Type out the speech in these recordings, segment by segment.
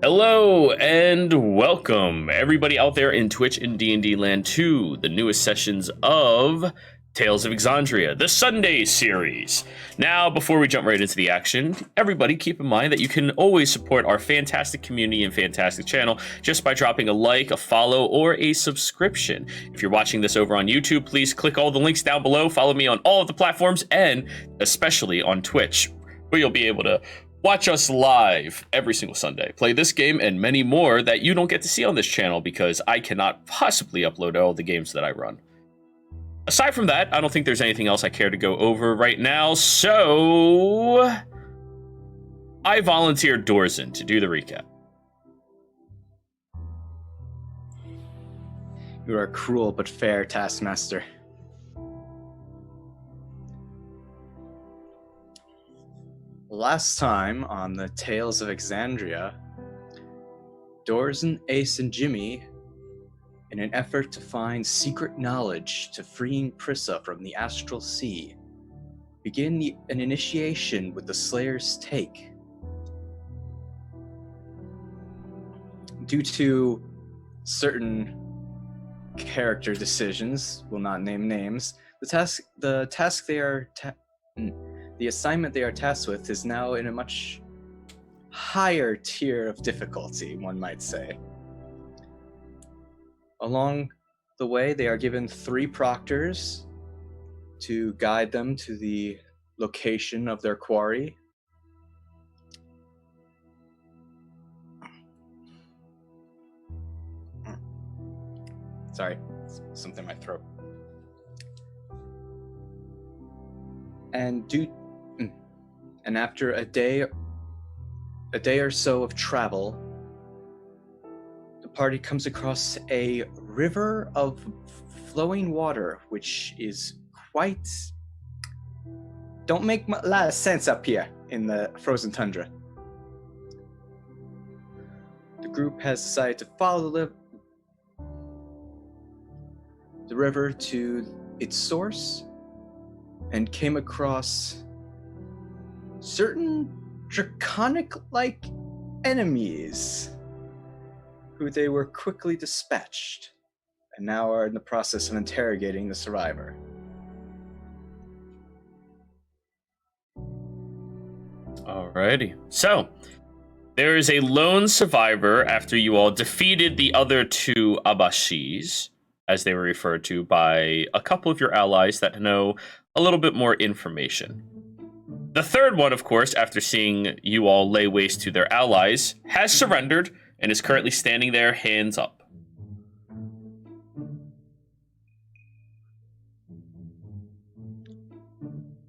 Hello and welcome everybody out there in Twitch and D&D land to the newest sessions of Tales of Exandria, the Sunday series. Now, before we jump right into the action, everybody keep in mind that you can always support our fantastic community and fantastic channel just by dropping a like, a follow, or a subscription. If you're watching this over on YouTube, please click all the links down below, follow me on all of the platforms, and especially on Twitch, where you'll be able to watch us live every single Sunday, play this game and many more that you don't get to see on this channel because I cannot possibly upload all the games that I run. Aside from that, I don't think there's anything else I care to go over right now, so I volunteered Dorzen to do the recap. You are a cruel but fair taskmaster. Last time on the Tales of Exandria, Dorzen, Ace, and Jimmy, in an effort to find secret knowledge to freeing Prissa from the Astral Sea, begin an initiation with the Slayer's Take. Due to certain character decisions, will not name names, the assignment they are tasked with is now in a much higher tier of difficulty, one might say. Along the way, they are given 3 proctors to guide them to the location of their quarry. Sorry, something in my throat. And after a day or so of travel, the party comes across a river of flowing water, which is quite... don't make a lot of sense up here in the frozen tundra. The group has decided to follow the river to its source and came across certain draconic-like enemies who they were quickly dispatched and now are in the process of interrogating the survivor. Alrighty. So, there is a lone survivor after you all defeated the other 2 Abashis, as they were referred to by a couple of your allies that know a little bit more information. The third one, of course, after seeing you all lay waste to their allies, has surrendered and is currently standing there, hands up.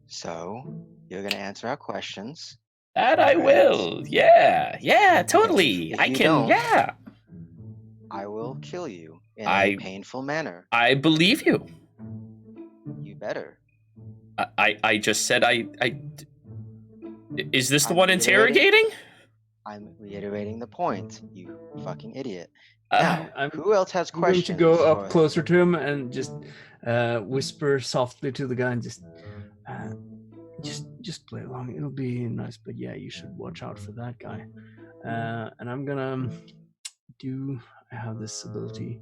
So, you're going to answer our questions. That I will. Yeah, totally. If I you can, don't, yeah. I will kill you in a painful manner. I believe you. You better. I just said Is this the one interrogating? I'm reiterating the point, you fucking idiot. Now, who else has questions? I'm going to go up closer to him and just whisper softly to the guy and just play along. It'll be nice, but yeah, you should watch out for that guy. And I'm gonna I have this ability.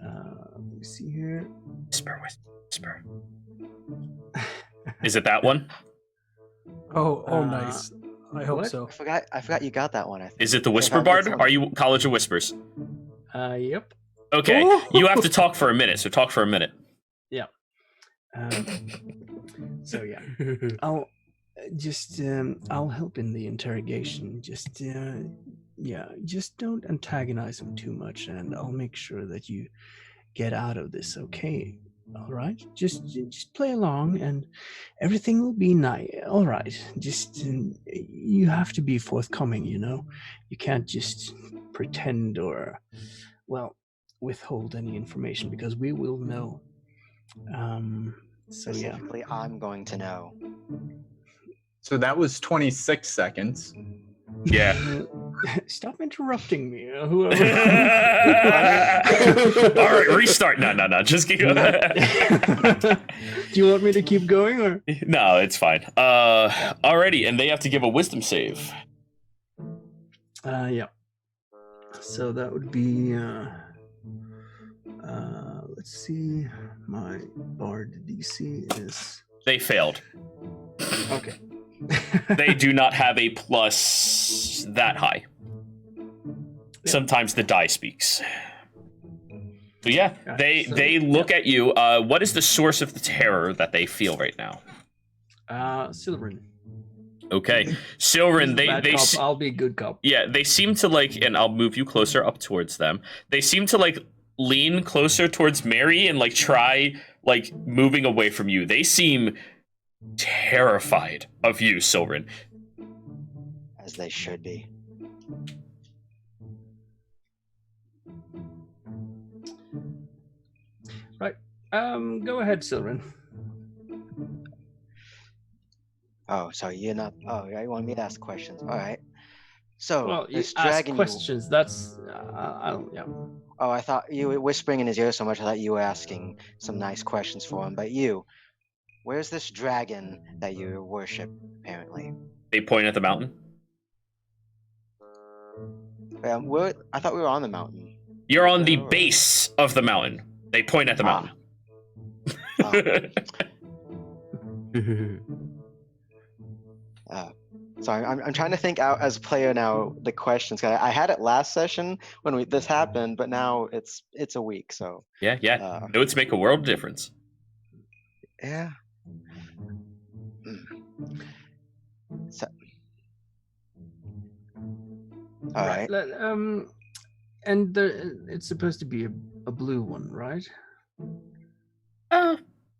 Let me see here. Whisper. Is it that one? Oh, nice. I hope so. I forgot you got that one. I think. Is it the Whisper Bard? Are you College of Whispers? Yep. Okay, you have to talk for a minute, so talk for a minute. Yeah. So yeah, I'll help in the interrogation. Just don't antagonize him too much, and I'll make sure that you get out of this. Okay. All right. Just play along, and everything will be nice. All right. You have to be forthcoming. You can't just pretend or, withhold any information because we will know. Specifically, I'm going to know. So that was 26 seconds. Yeah. Stop interrupting me, whoever. All right, restart. No, just keep going. Do you want me to keep going, or? No, it's fine. Alrighty, and they have to give a wisdom save. Yeah. So that would be. Let's see. My Bard DC is. They failed. Okay. They do not have a plus that high. Sometimes the die speaks. So yeah, they look at you. What is the source of the terror that they feel right now? Silverin. Okay, Silverin. They I'll be a good cop. Yeah, they seem to like, and I'll move you closer up towards them. They seem to like lean closer towards Mary and like try like moving away from you. They seem terrified of you, Silverin. As they should be. Right. Go ahead, Silverin. Oh, so you're not. Oh, yeah, you want me to ask questions? All right. So Well, you this ask dragon. questions. That's I don't. Yeah. Oh, I thought you were whispering in his ear so much. I thought you were asking some nice questions for him. But where's this dragon that you worship? Apparently. They point at the mountain. I thought we were on the mountain. You're on the base of the mountain. They point at the mountain. Sorry, I'm trying to think out as a player now the questions. I had it last session when this happened, but now it's a week. So yeah. Notes make a world of difference. Yeah. So, all right. And it's supposed to be a blue one, right?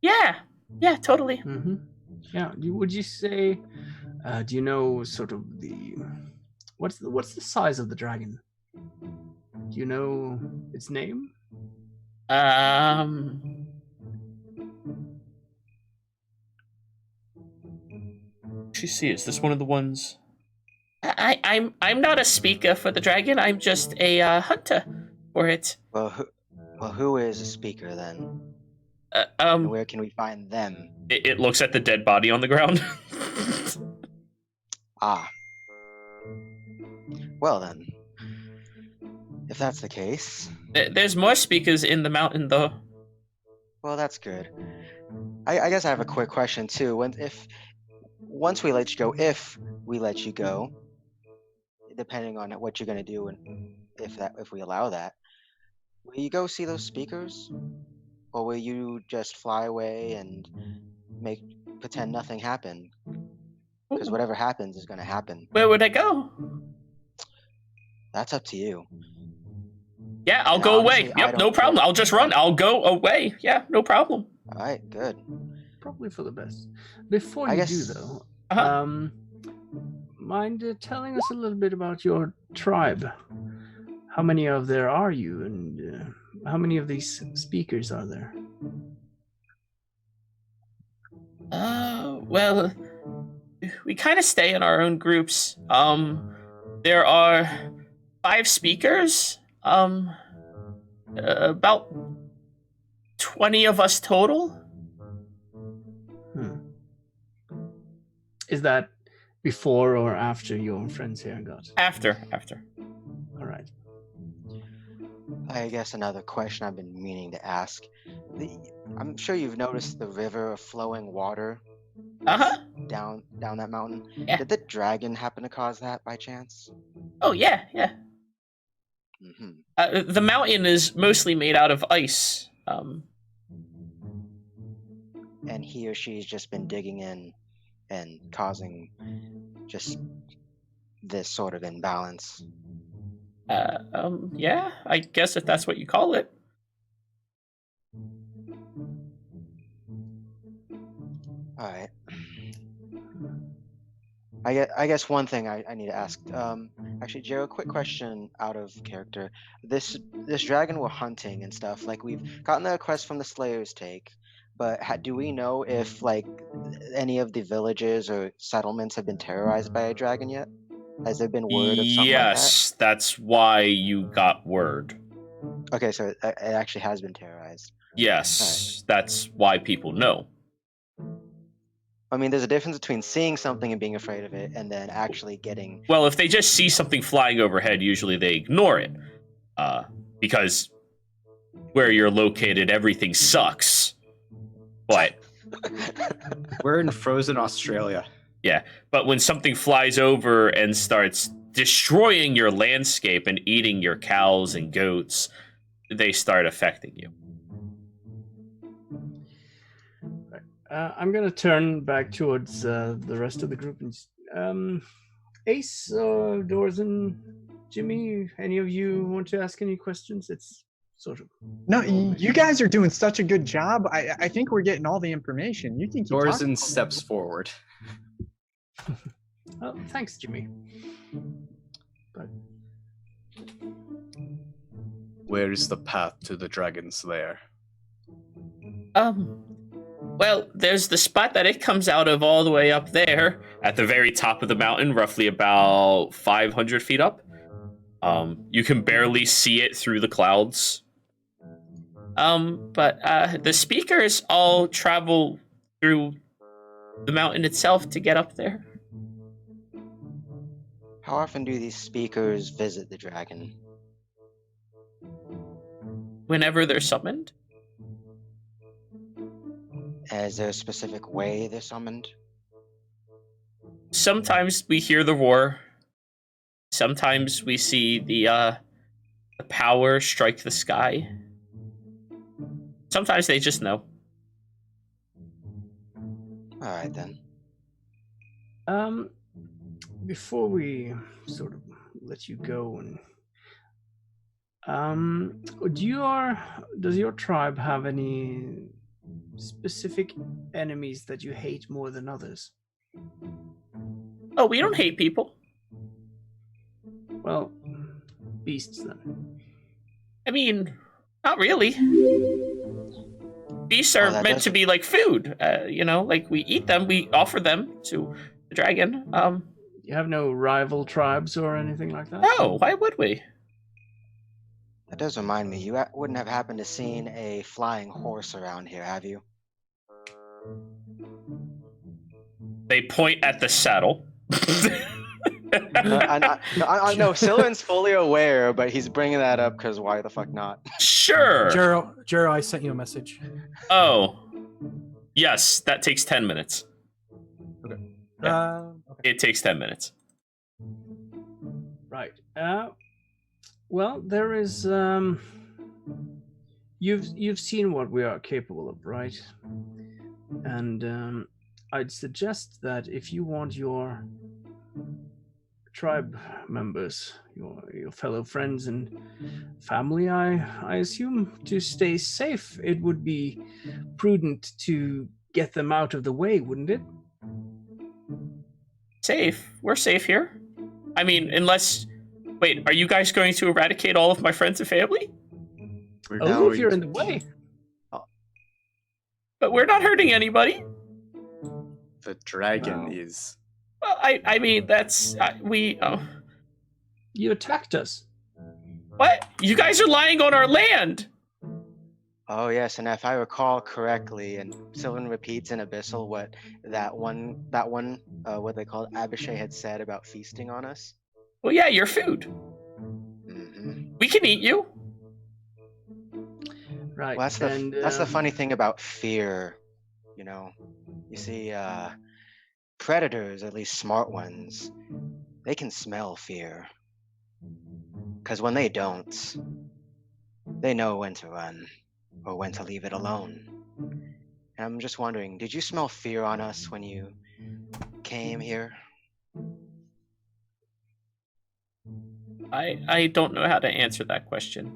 Yeah, totally. Mm-hmm. Yeah. Would you say? Do you know sort of what's the size of the dragon? Do you know its name? See, is this one of the ones? I'm not a speaker for the dragon. I'm just a hunter for it. Well, who is a speaker then? And where can we find them? It looks at the dead body on the ground. Well then, if that's the case, there's more speakers in the mountain, though. Well, that's good. I guess I have a quick question too. Once we let you go, if we let you go, depending on what you're gonna do, and if we allow that, will you go see those speakers, or will you just fly away and pretend nothing happened? Because whatever happens is gonna happen. Where would I go? That's up to you. Yeah, I'll go away. Yep, no problem. I'll just run. I'll go away. Yeah, no problem. All right, good. Probably for the best. Before you do, though, mind telling us a little bit about your tribe? How many of there are you, and how many of these speakers are there? Well, we kind of stay in our own groups. There are 5 speakers. About 20 of us total. Is that before or after your friends here got? After. All right. I guess another question I've been meaning to ask. I'm sure you've noticed the river of flowing water. Down that mountain. Yeah. Did the dragon happen to cause that by chance? Oh yeah. Mm-hmm. The mountain is mostly made out of ice. And he or she's just been digging in and causing just this sort of imbalance. Yeah, I guess if that's what you call it. All right. I guess one thing I need to ask. Actually, Joe, a quick question out of character. This dragon we're hunting and stuff. Like, we've gotten the request from the Slayer's Take, but do we know if like any of the villages or settlements have been terrorized by a dragon yet? Has there been word of something Yes, like that? That's why you got word. Okay, so it actually has been terrorized. Yes, That's why people know. I mean, there's a difference between seeing something and being afraid of it, and then actually getting... Well, if they just see something flying overhead, usually they ignore it. because where you're located, everything sucks. But We're in frozen Australia. yeah, but when something flies over and starts destroying your landscape and eating your cows and goats, they start affecting you. I'm gonna turn back towards the rest of the group and Ace, Dorzen, Jimmy, any of you want to ask any questions? It's sort of No, you guys are doing such a good job. I think we're getting all the information. You can keep talking. Dorzen steps forward. oh, thanks, Jimmy. But Where is the path to the dragon's lair? Well, there's the spot that it comes out of all the way up there at the very top of the mountain, roughly about 500 feet up. You can barely see it through the clouds. But the speakers all travel through the mountain itself to get up there. How often do these speakers visit the dragon? Whenever they're summoned. Is there a specific way they're summoned? Sometimes we hear the roar. Sometimes we see the power strike the sky. Sometimes they just know. All right then. Before we sort of let you go, and does your tribe have any specific enemies that you hate more than others? Oh, we don't hate people. Well, beasts then. I mean, not really. Beasts are meant to be like food. Like we eat them, we offer them to the dragon. You have no rival tribes or anything like that? No, why would we? That does remind me, you wouldn't have happened to seen a flying horse around here, have you? They point at the saddle. No, Sylvan's fully aware, but he's bringing that up because why the fuck not? Sure. Jero, I sent you a message. Oh. Yes, that takes 10 minutes. Okay. Yeah. Okay. It takes 10 minutes. Right. Well, there is. You've seen what we are capable of, right? And I'd suggest that if you want your tribe members, your fellow friends and family, I assume, to stay safe, it would be prudent to get them out of the way, wouldn't it? Safe? We're safe here. I mean, unless... Wait, are you guys going to eradicate all of my friends and family? If you're in the way. But we're not hurting anybody. The dragon is... Well, I mean, that's... You attacked us. What? You guys are lying on our land! Oh yes, and if I recall correctly, and Sylvan repeats in Abyssal what that one, what they called Abishai had said about feasting on us. Well, yeah, you're food. Mm-hmm. We can eat you. Right. Well, that's the funny thing about fear, you know. You see, predators, at least smart ones, they can smell fear. Because when they don't, they know when to run or when to leave it alone. And I'm just wondering, did you smell fear on us when you came here? I don't know how to answer that question.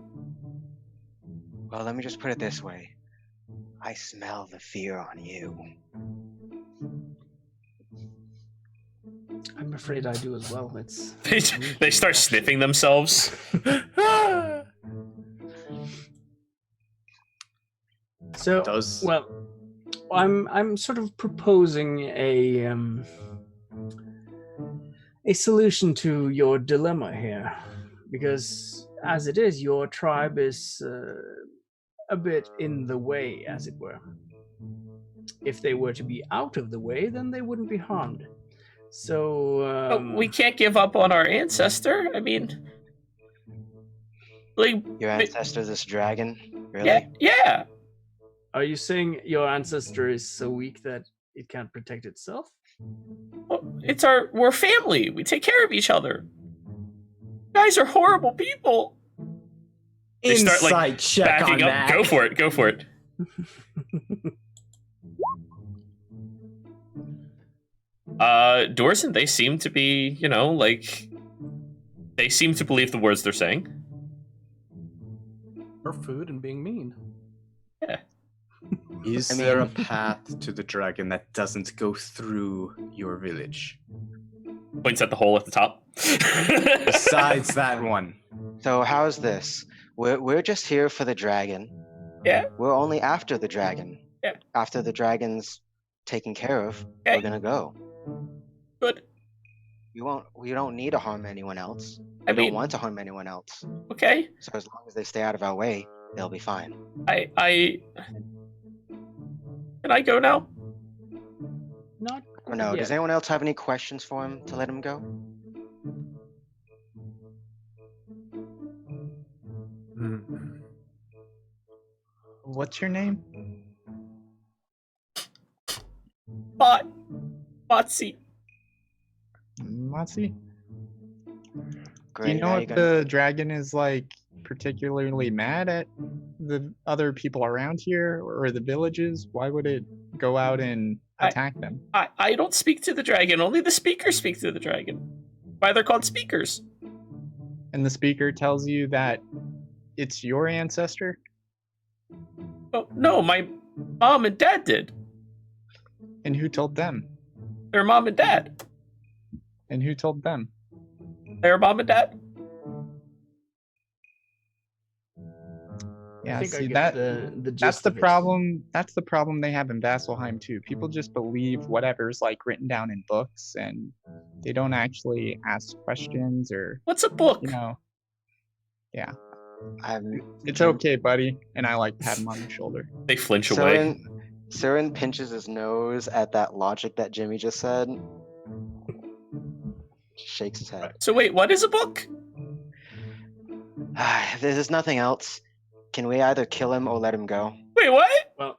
Well, let me just put it this way. I smell the fear on you. I'm afraid I do as well. It's They start sniffing themselves. So, well, I'm sort of proposing a solution to your dilemma here, because as it is, your tribe is a bit in the way, as it were. If they were to be out of the way, then they wouldn't be harmed. So But we can't give up on our ancestor. I mean, Like, Your ancestor, this dragon? Really? yeah, yeah. Are you saying your ancestor is so weak that it can't protect itself? Well, we're family. We take care of each other. You guys are horrible people. They Insight start like check backing on up. that. Go for it. Go for it. Dorson, they seem to be, they seem to believe the words they're saying. Or food and being mean. Yeah. Is there a path to the dragon that doesn't go through your village? Points at the hole at the top. Besides that one. So how's this? We're just here for the dragon. Yeah. We're only after the dragon. Yeah. After the dragon's taken care of, Okay. we're gonna go. Good. We don't need to harm anyone else. I We mean, don't want to harm anyone else. okay. So as long as they stay out of our way, they'll be fine. Can I go now? Not. Or no, yet. does anyone else have any questions for him to let him go? What's your name? Botsy. Matsi? Great. Do you know now if you're gonna- the dragon is like particularly mad at the other people around here or the villages? Why would it go out and attack them? I don't speak to the dragon. Only the speakers speak to the dragon. Why they're called speakers. And the speaker tells you that it's your ancestor? Oh, no, my mom and dad did. And who told them? Their mom and dad. And who told them? Their mom and dad. Yeah, I think I see get that the that's gist the of it. problem. That's the problem they have in Vasselheim too. People just believe whatever's like written down in books, and they don't actually ask questions or What's a book? It's okay, buddy. And I like pat him on the shoulder. They flinch away. Siren pinches his nose at that logic that Jimmy just said. Shakes his head. So wait, what is a book? There's nothing else. Can we either kill him or let him go? Wait, what?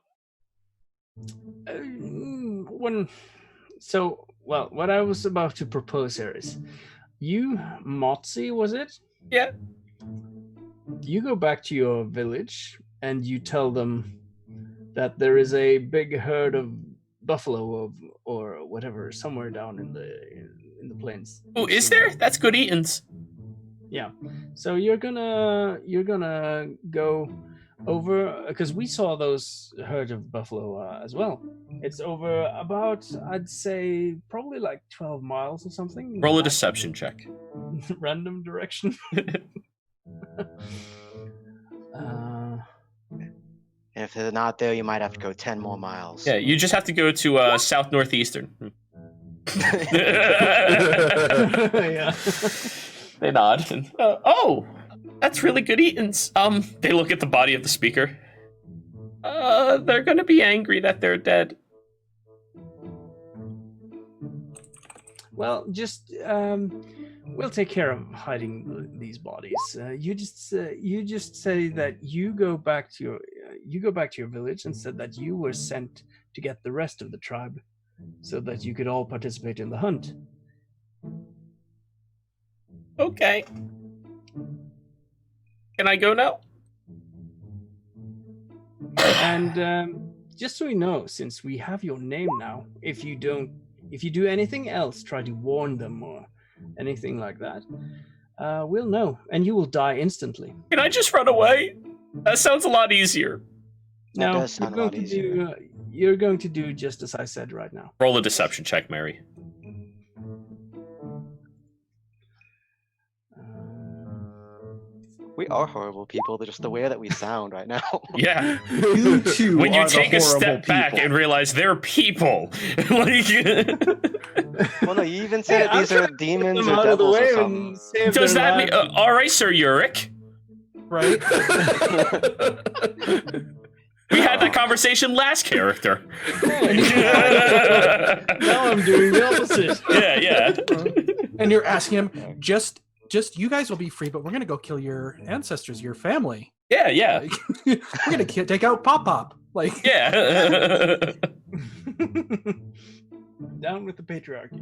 Well, what I was about to propose here is, you, Motzi, was it? Yeah. You go back to your village and you tell them that there is a big herd of buffalo or whatever somewhere down in the plains. Oh, is there? That's good eatins. Yeah. So you're gonna go over, because we saw those herd of buffalo as well. It's over about, I'd say, probably like 12 miles or something. Roll a deception check. Random direction. If they're not there, you might have to go 10 more miles. Yeah, you just have to go to south northeastern. Yeah. They nod. And, oh, that's really good eatins. They look at the body of the speaker. They're gonna be angry that they're dead. Well, just we'll take care of hiding these bodies. You just say that you go back to your village and said that you were sent to get the rest of the tribe, so that you could all participate in the hunt. Okay. Can I go now? And just so we know, since we have your name now, if you do anything else, try to warn them or anything like that, we'll know, and you will die instantly. Can I just run away? That sounds a lot easier. That No, does sound a lot easier. You're going to do just as I said right now. Roll a deception check, Mary. We are horrible people. They're just the way that we sound right now. Yeah. You two When you are the take a horrible step back people. and realize they're people. Like, Well, no, you even said that these are demons Them or out of the devils or way something. and save does their that mean? lives. All right, Sir Uric. Right? We had that conversation last character. Now I'm doing the opposite. Yeah. And you're asking him, just just you guys will be free, but we're gonna go kill your ancestors, your family. Yeah. Like, we're gonna take out Pop. Like, Yeah. Down with the patriarchy.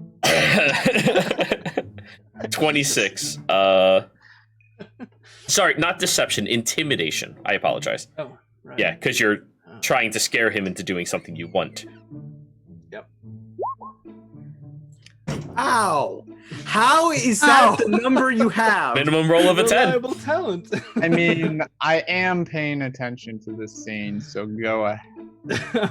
26. Sorry, not deception, intimidation. I apologize. Oh, right. Yeah, because you're trying to scare him into doing something you want. Yep. Ow! How is that the number you have? Minimum roll of a 10. Reliable talent. I mean, I am paying attention to this scene, so go ahead.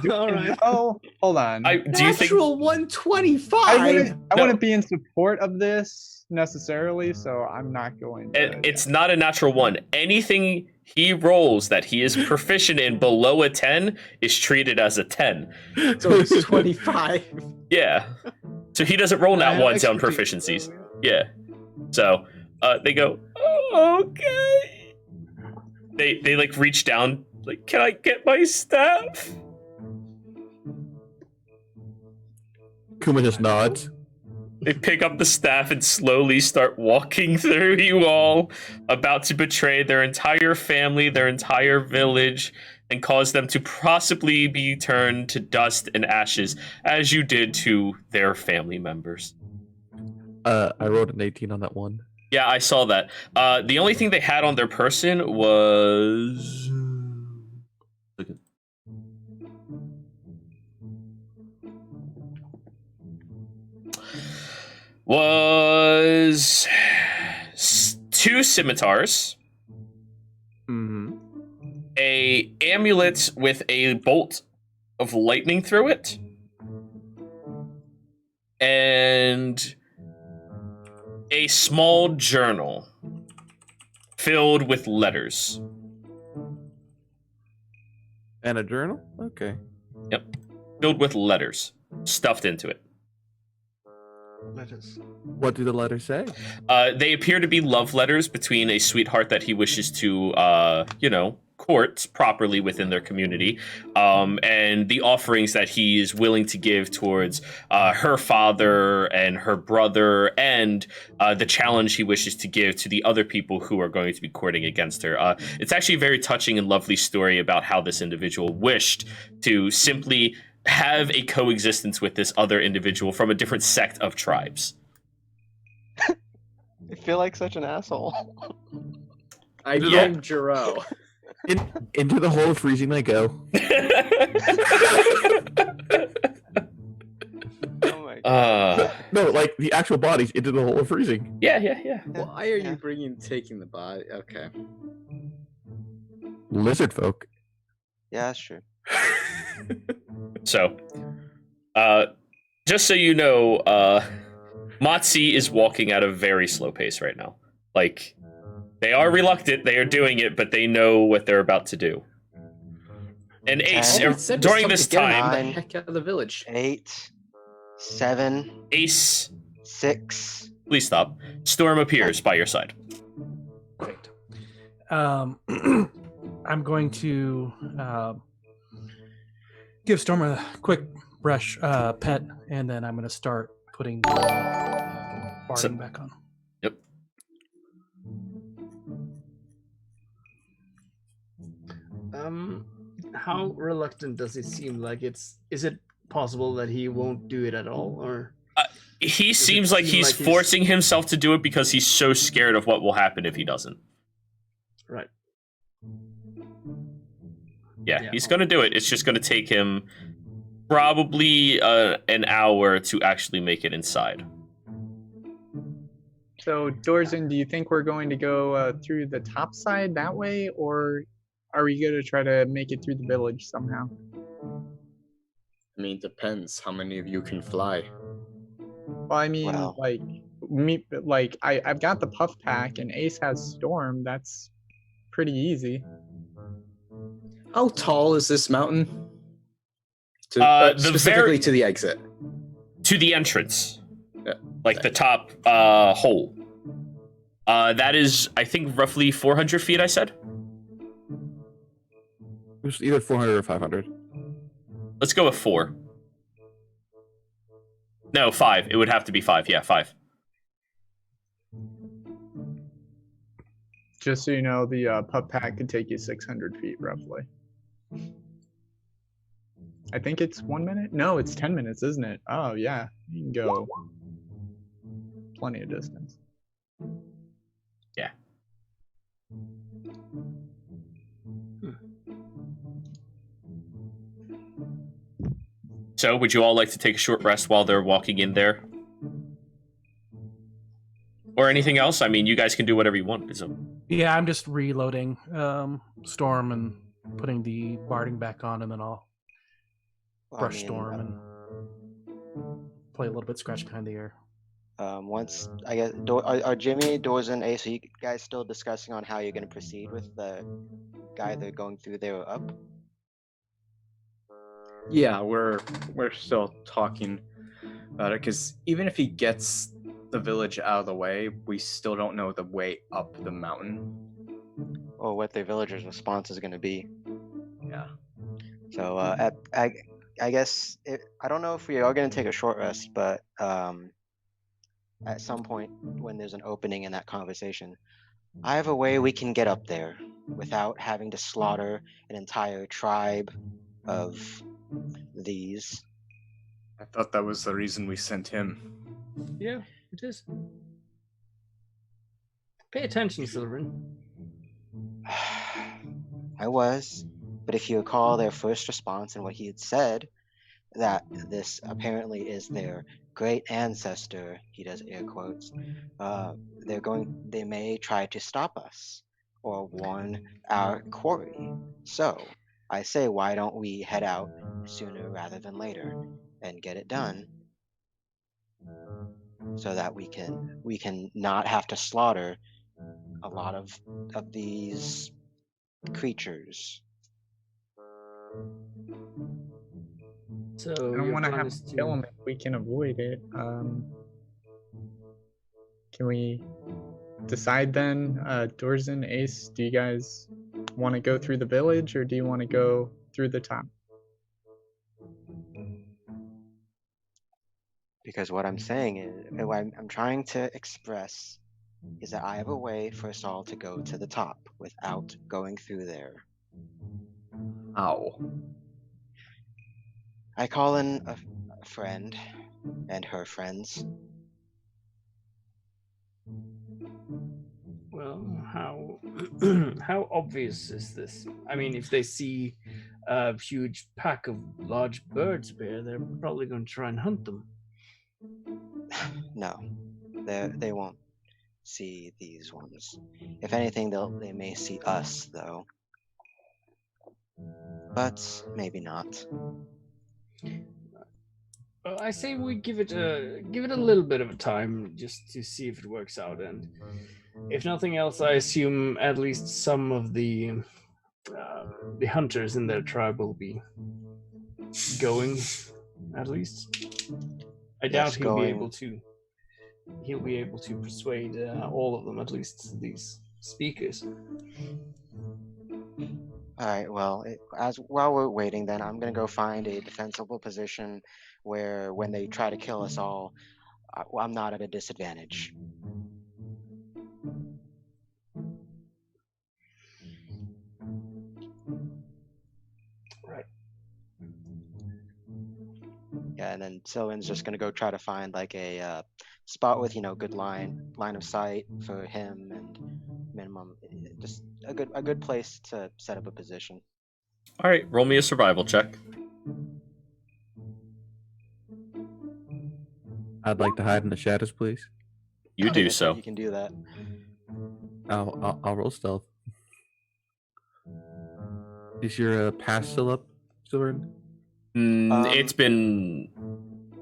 All right. Oh, hold on. Do you think? Natural 125. I wouldn't be in support of this necessarily, so I'm not going to. It's not a natural 1. Anything he rolls that he is proficient in below a 10 is treated as a 10. So it's 25. Yeah. So he doesn't roll nat I have 1s on expertise, proficiencies. so, Yeah. So they go, oh, okay. They like reach down, like, can I get my staff? Kuma just nods. They pick up the staff and slowly start walking through you all, about to betray their entire family, their entire village, and cause them to possibly be turned to dust and ashes, as you did to their family members. I rolled an 18 on that one. Yeah, I saw that. The only thing they had on their person was... was 2 scimitars, Mm-hmm. a amulet with a bolt of lightning through it, and a small journal filled with letters. And a journal? Okay. Yep. Filled with letters stuffed into it. Letters. What do the letters say? They appear to be love letters between a sweetheart that he wishes to, court properly within their community, and the offerings that he is willing to give towards her father and her brother, and the challenge he wishes to give to the other people who are going to be courting against her. It's actually a very touching and lovely story about how this individual wished to simply have a coexistence with this other individual from a different sect of tribes. I feel like such an asshole. I Yeah. blame Jiro. Into the hole of freezing they go. Oh my god. No, like the actual bodies into the hole of freezing. Yeah. Why are Yeah. you taking the body? Okay. Lizard folk. Yeah, that's true. So, just so you know, Motzi is walking at a very slow pace right now. Like, they are reluctant, they are doing it, but they know what they're about to do. And Ace, Ten. It said during something this to get him time, the heck out of the village. 8, 7, Ace, 6. please stop. Storm appears by your side. great. I'm going to give Storm a quick brush pet, and then I'm going to start putting barding back on. Yep. How reluctant does it seem? Like is it possible that he won't do it at all, or? He seems like seem he's like he's- forcing himself to do it because he's so scared of what will happen if he doesn't. Right. Yeah, Yeah. he's going to do it. It's just going to take him probably an hour to actually make it inside. So, Dorzen, do you think we're going to go through the top side that way, or are we going to try to make it through the village somehow? I mean, depends how many of you can fly. Well, I mean, Wow. I've got the puff pack, and Ace has Storm. That's pretty easy. How tall is this mountain? The Specifically very- to the exit. To the entrance. Yeah. Like the top hole. That is, I think, roughly 400 feet, I said? It was either 400 or 500. Let's go with 4. No, 5. It would have to be 5. Yeah, 5. Just so you know, the pup pack can take you 600 feet roughly. I think it's 1 minute. No, it's 10 minutes, isn't it? Oh yeah, you can go plenty of distance. Yeah. So, would you all like to take a short rest while they're walking in there? Or anything else? I mean, you guys can do whatever you want. So, Yeah, I'm just reloading Storm and putting the barding back on, and then I'll brush Storm and play a little bit Scratch Behind the Ear. Once I guess, are Jimmy, Doors, and Ace, are you guys still discussing on how you're going to proceed with the guy they're going through there up? Yeah, we're still talking about it because even if he gets the village out of the way, we still don't know the way up the mountain. Or what the villagers' response is going to be. Yeah. So I guess I don't know if we are going to take a short rest, but at some point when there's an opening in that conversation, I have a way we can get up there without having to slaughter an entire tribe of these. I thought that was the reason we sent him. Yeah, it is. Pay attention, Silverin. I was, but if you recall their first response and what he had said, that this apparently is their great ancestor, he does air quotes, they may try to stop us or warn our quarry. So I say, why don't we head out sooner rather than later and get it done so that we can not have to slaughter a lot of these creatures. So I don't your want to plan have is to kill to. him if we can avoid it. Can we decide then, Dorzen, Ace, do you guys want to go through the village or do you want to go through the top? Because what I'm saying is, what I'm trying to express is that I have a way for us all to go to the top without going through there. Ow. I call in a friend and her friends. Well, how how obvious is this? I mean, if they see a huge pack of large birds appear, they're probably going to try and hunt them. No, they won't see these ones. If anything, they may see us though. But maybe not. Well, I say we give it a little bit of a time just to see if it works out, and if nothing else, I assume at least some of the hunters in their tribe will be going. At least, I doubt he'll be able to. He'll be able to persuade all of them, at least these speakers. All right. Well, while we're waiting, then I'm gonna go find a defensible position where, when they try to kill us all, I'm not at a disadvantage. Right. Yeah, and then Sylvan's just gonna go try to find like a spot with good line of sight for him, and minimum just a good place to set up a position. all right, roll me a survival check. I'd like to hide in the shadows, please. You do Yes, so. you can do that. I'll roll stealth. Is your pass still up, Silverin? It's been.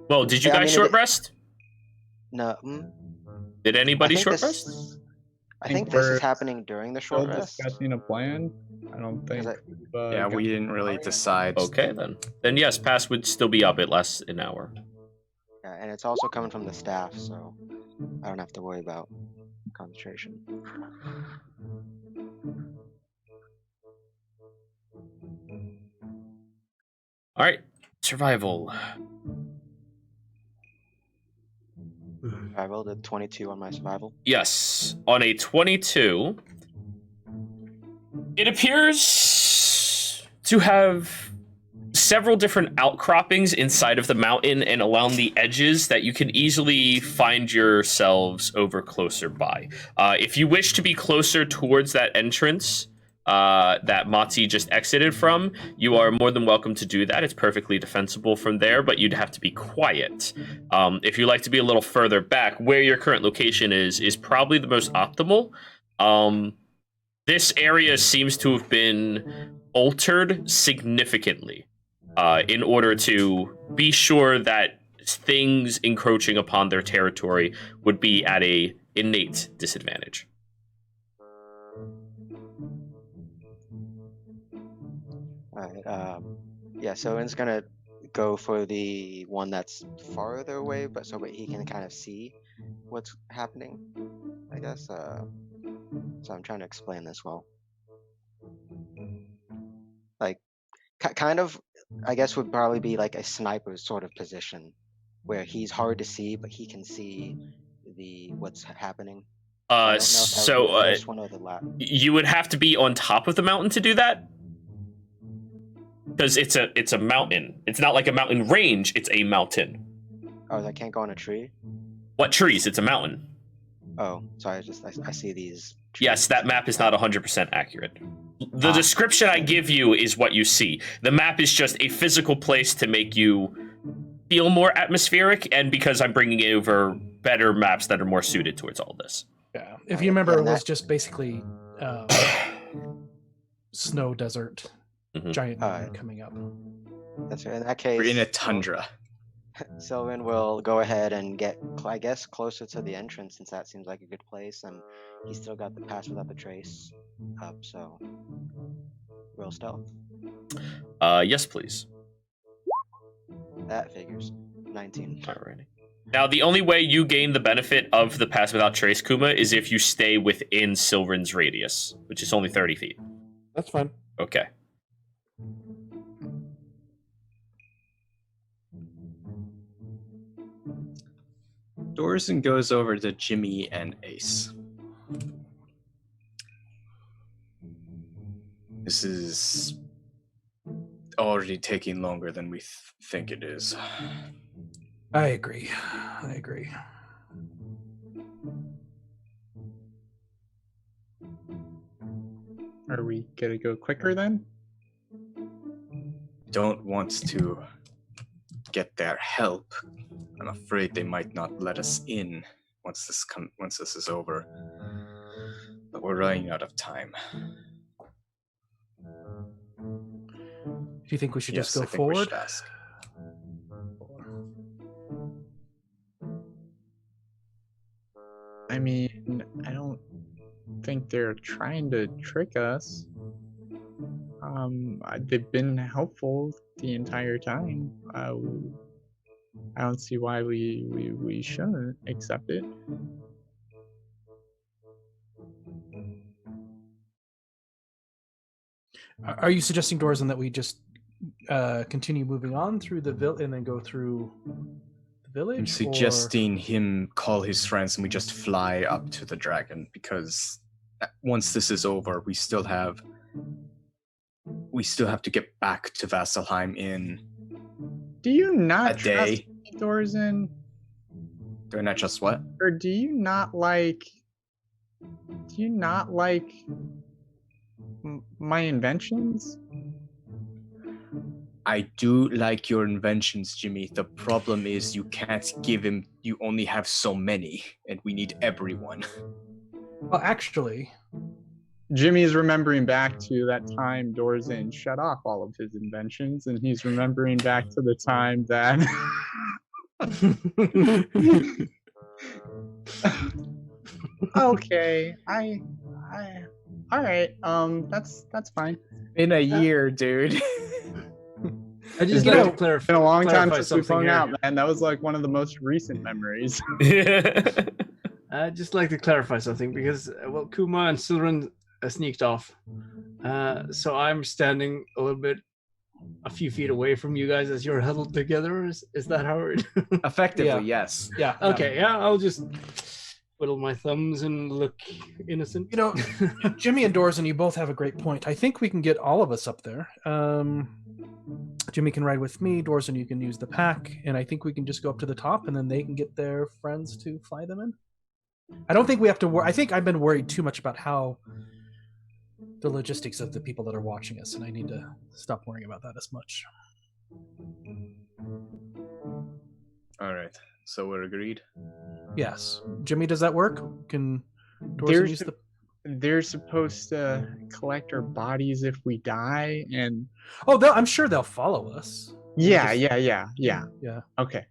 Well, did you I guys mean, short rest? No. Did I anybody think short this. rest? I think this we're is happening during the Still short rest. discussing a plan. I don't think. Yeah, we didn't really decide. Okay, then. Then yes, pass would still be up. It lasts an hour. Yeah, and it's also coming from the staff, so I don't have to worry about concentration. All right, survival. I rolled a 22 on my survival. Yes, on a 22, It appears to have several different outcroppings inside of the mountain and along the edges that you can easily find yourselves over closer by. If you wish to be closer towards that entrance that Mati just exited from, you are more than welcome to do that. It's perfectly defensible from there, but you'd have to be quiet. If you like to be a little further back, where your current location is probably the most optimal. This area seems to have been altered significantly in order to be sure that things encroaching upon their territory would be at a innate disadvantage. All right. Yeah. So In's gonna go for the one that's farther away, but so he can kind of see what's happening. I guess. So I'm trying to explain this well. Like, kind of, I guess would probably be like a sniper sort of position, where he's hard to see, but he can see what's happening. You would have to be on top of the mountain to do that, because it's a mountain. It's not like a mountain range. It's a mountain. Oh, I can't go on a tree? What trees? It's a mountain. Oh, sorry. I see these trees. Yes, that map is not 100% accurate. The description I give you is what you see. The map is just a physical place to make you feel more atmospheric, and because I'm bringing over better maps that are more suited towards all this. Yeah, if you remember, it was just basically snow desert, giant coming up. That's right. In that case, we're in a tundra. Sylvan will go ahead and get, I guess, closer to the entrance, since that seems like a good place, and he's still got the pass without the trace up, so roll stealth. Yes, please. That figures. 19. Alrighty. Now, the only way you gain the benefit of the pass without trace, Kuma, is if you stay within Sylvan's radius, which is only 30 feet. That's fine. Okay. Dorson goes over to Jimmy and Ace. This is already taking longer than we think it is. I agree. Are we gonna go quicker then? Don't want to get their help. I'm afraid they might not let us in once this is over. But we're running out of time. Do you think we should just go I think forward? We should ask. I mean, I don't think they're trying to trick us. They've been helpful the entire time. I don't see why we shouldn't accept it. Are you suggesting, Dorson, that we just continue moving on through the village and then go through the village? I'm suggesting him call his friends and we just fly up to the dragon, because once this is over, we still have to get back to Vasselheim in Do you not a trust day. Dorson? Do I not just what? Or do you not like my inventions? I do like your inventions, Jimmy. The problem is you can't give him. You only have so many, and we need everyone. Well, actually, Jimmy's remembering back to that time Dorson shut off all of his inventions, and he's remembering back to the time that. Okay, all right. That's fine. In a year, dude. I just It's like to been clarify. a long time clarify since we've something hung here. out, man. That was like one of the most recent memories. I'd just like to clarify something because, well, Kuma and Silren sneaked off. So I'm standing a few feet away from you guys as you're huddled together. Is that how it? Effectively, Yeah. yes. yeah. Okay, yeah, I'll just twiddle my thumbs and look innocent. You know, Jimmy and Dorzen, you both have a great point. I think we can get all of us up there. Jimmy can ride with me. Dorzen, you can use the pack, and I think we can just go up to the top, and then they can get their friends to fly them in. I don't think we have to worry. I think I've been worried too much about how the logistics of the people that are watching us, and I need to stop worrying about that as much. All right. So we're agreed. Yes, Jimmy, does that work? Can Dorzen use the? They're supposed to collect our bodies if we die, and I'm sure they'll follow us. yeah. Okay,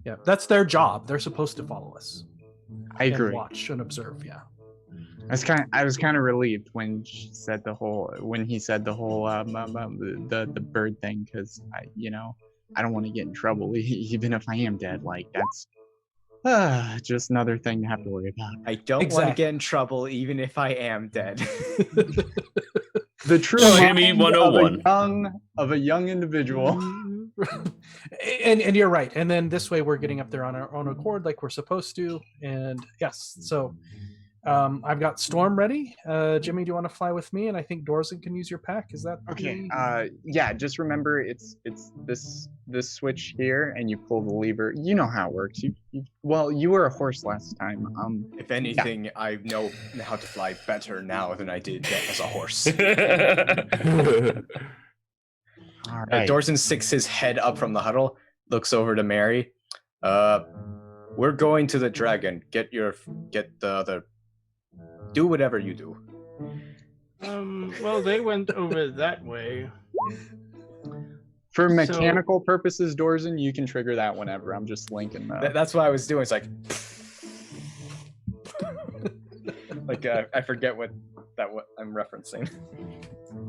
Yeah, that's their job. They're supposed to follow us. I agree. And watch and observe. Yeah. I was kind of relieved when he said the whole the bird thing, because I don't want to get in trouble even if I am dead. Like that's just another thing to have to worry about. I don't want to get in trouble even if I am dead. The true Jimmy 101 of a young individual. and you're right. And then this way we're getting up there on our own accord like we're supposed to. And yes, so I've got Storm ready. Jimmy, do you want to fly with me? And I think Dorzen can use your pack. Is that okay? Yeah. Just remember, it's this switch here, and you pull the lever. You know how it works. You were a horse last time. If anything, I know how to fly better now than I did as a horse. All right. Dorzen sticks his head up from the huddle, looks over to Mary. We're going to the dragon. Get the other. Do whatever you do. Well, they went over that way. For mechanical purposes, Dorzen, you can trigger that whenever. I'm just linking that. That's what I was doing. It's like, I forget what I'm referencing.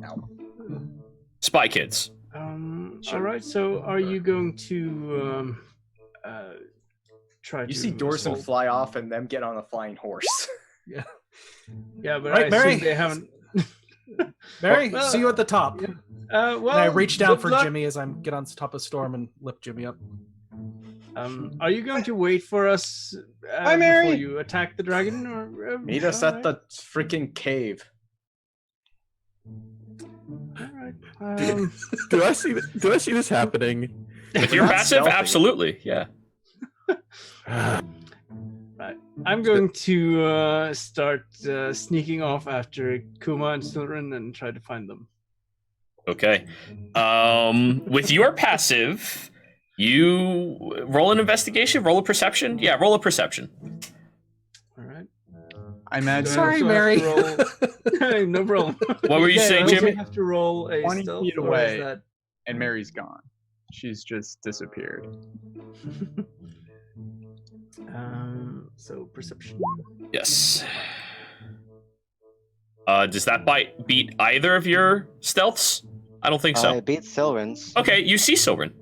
Ow. Spy Kids. All right. So, are you going to try? You to see Dorzen fly off and them get on a flying horse. Yeah. Yeah, but right, I Mary. assume they haven't. Mary, see you at the top. Well, and I reach down for Jimmy as I get on top of Storm and lift Jimmy up. Are you going to wait for us Hi, Mary. before you attack the dragon, or Meet us at the freaking cave. All right. Do I see this happening? With your passive, stealthy. absolutely, yeah. Right. I'm going to start sneaking off after Kuma and Silren and try to find them. Okay. With your passive, you roll an investigation, roll a perception. Yeah, roll a perception. All right. I imagine. Sorry, Mary. No problem. What were you saying, Jimmy? I have to roll a 20 stealth, feet or away. is that... And Mary's gone. She's just disappeared. So perception. Yes. Does that beat either of your stealths? I don't think so. I beat Silren's. Okay, you see Silren.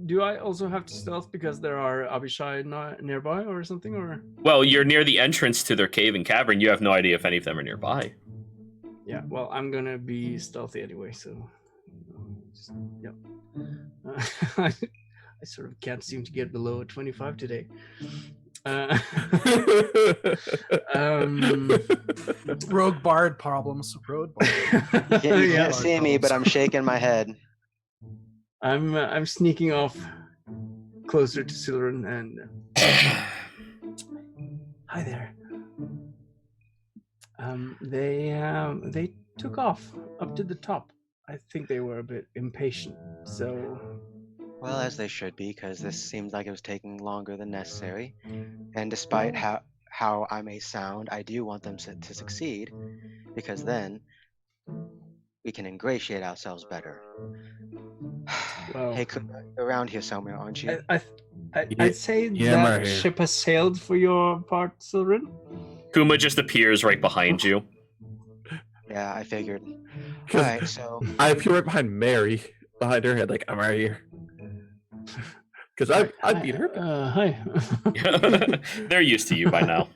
Do I also have to stealth because there are Abishai nearby or something, or? Well, you're near the entrance to their cave and cavern. You have no idea if any of them are nearby. Yeah, well, I'm gonna be stealthy anyway, so. Yep. I sort of can't seem to get below a 25 today. Rogue Bard problems. Rogue Bard. You can't see me, but I'm shaking my head. I'm sneaking off closer to Silren and hi there. They took off up to the top. I think they were a bit impatient, so. Well, as they should be, because this seems like it was taking longer than necessary. And despite how I may sound, I do want them to succeed, because then we can ingratiate ourselves better. Well, Hey, you're around here somewhere, aren't you? I'd say Yeah, I'm that right here. ship has sailed for your part, Silren. Kuma just appears right behind you. Yeah, I figured. All right, so I appear right behind Mary, behind her head, like I'm right here. Because I beat her. Hi. They're used to you by now.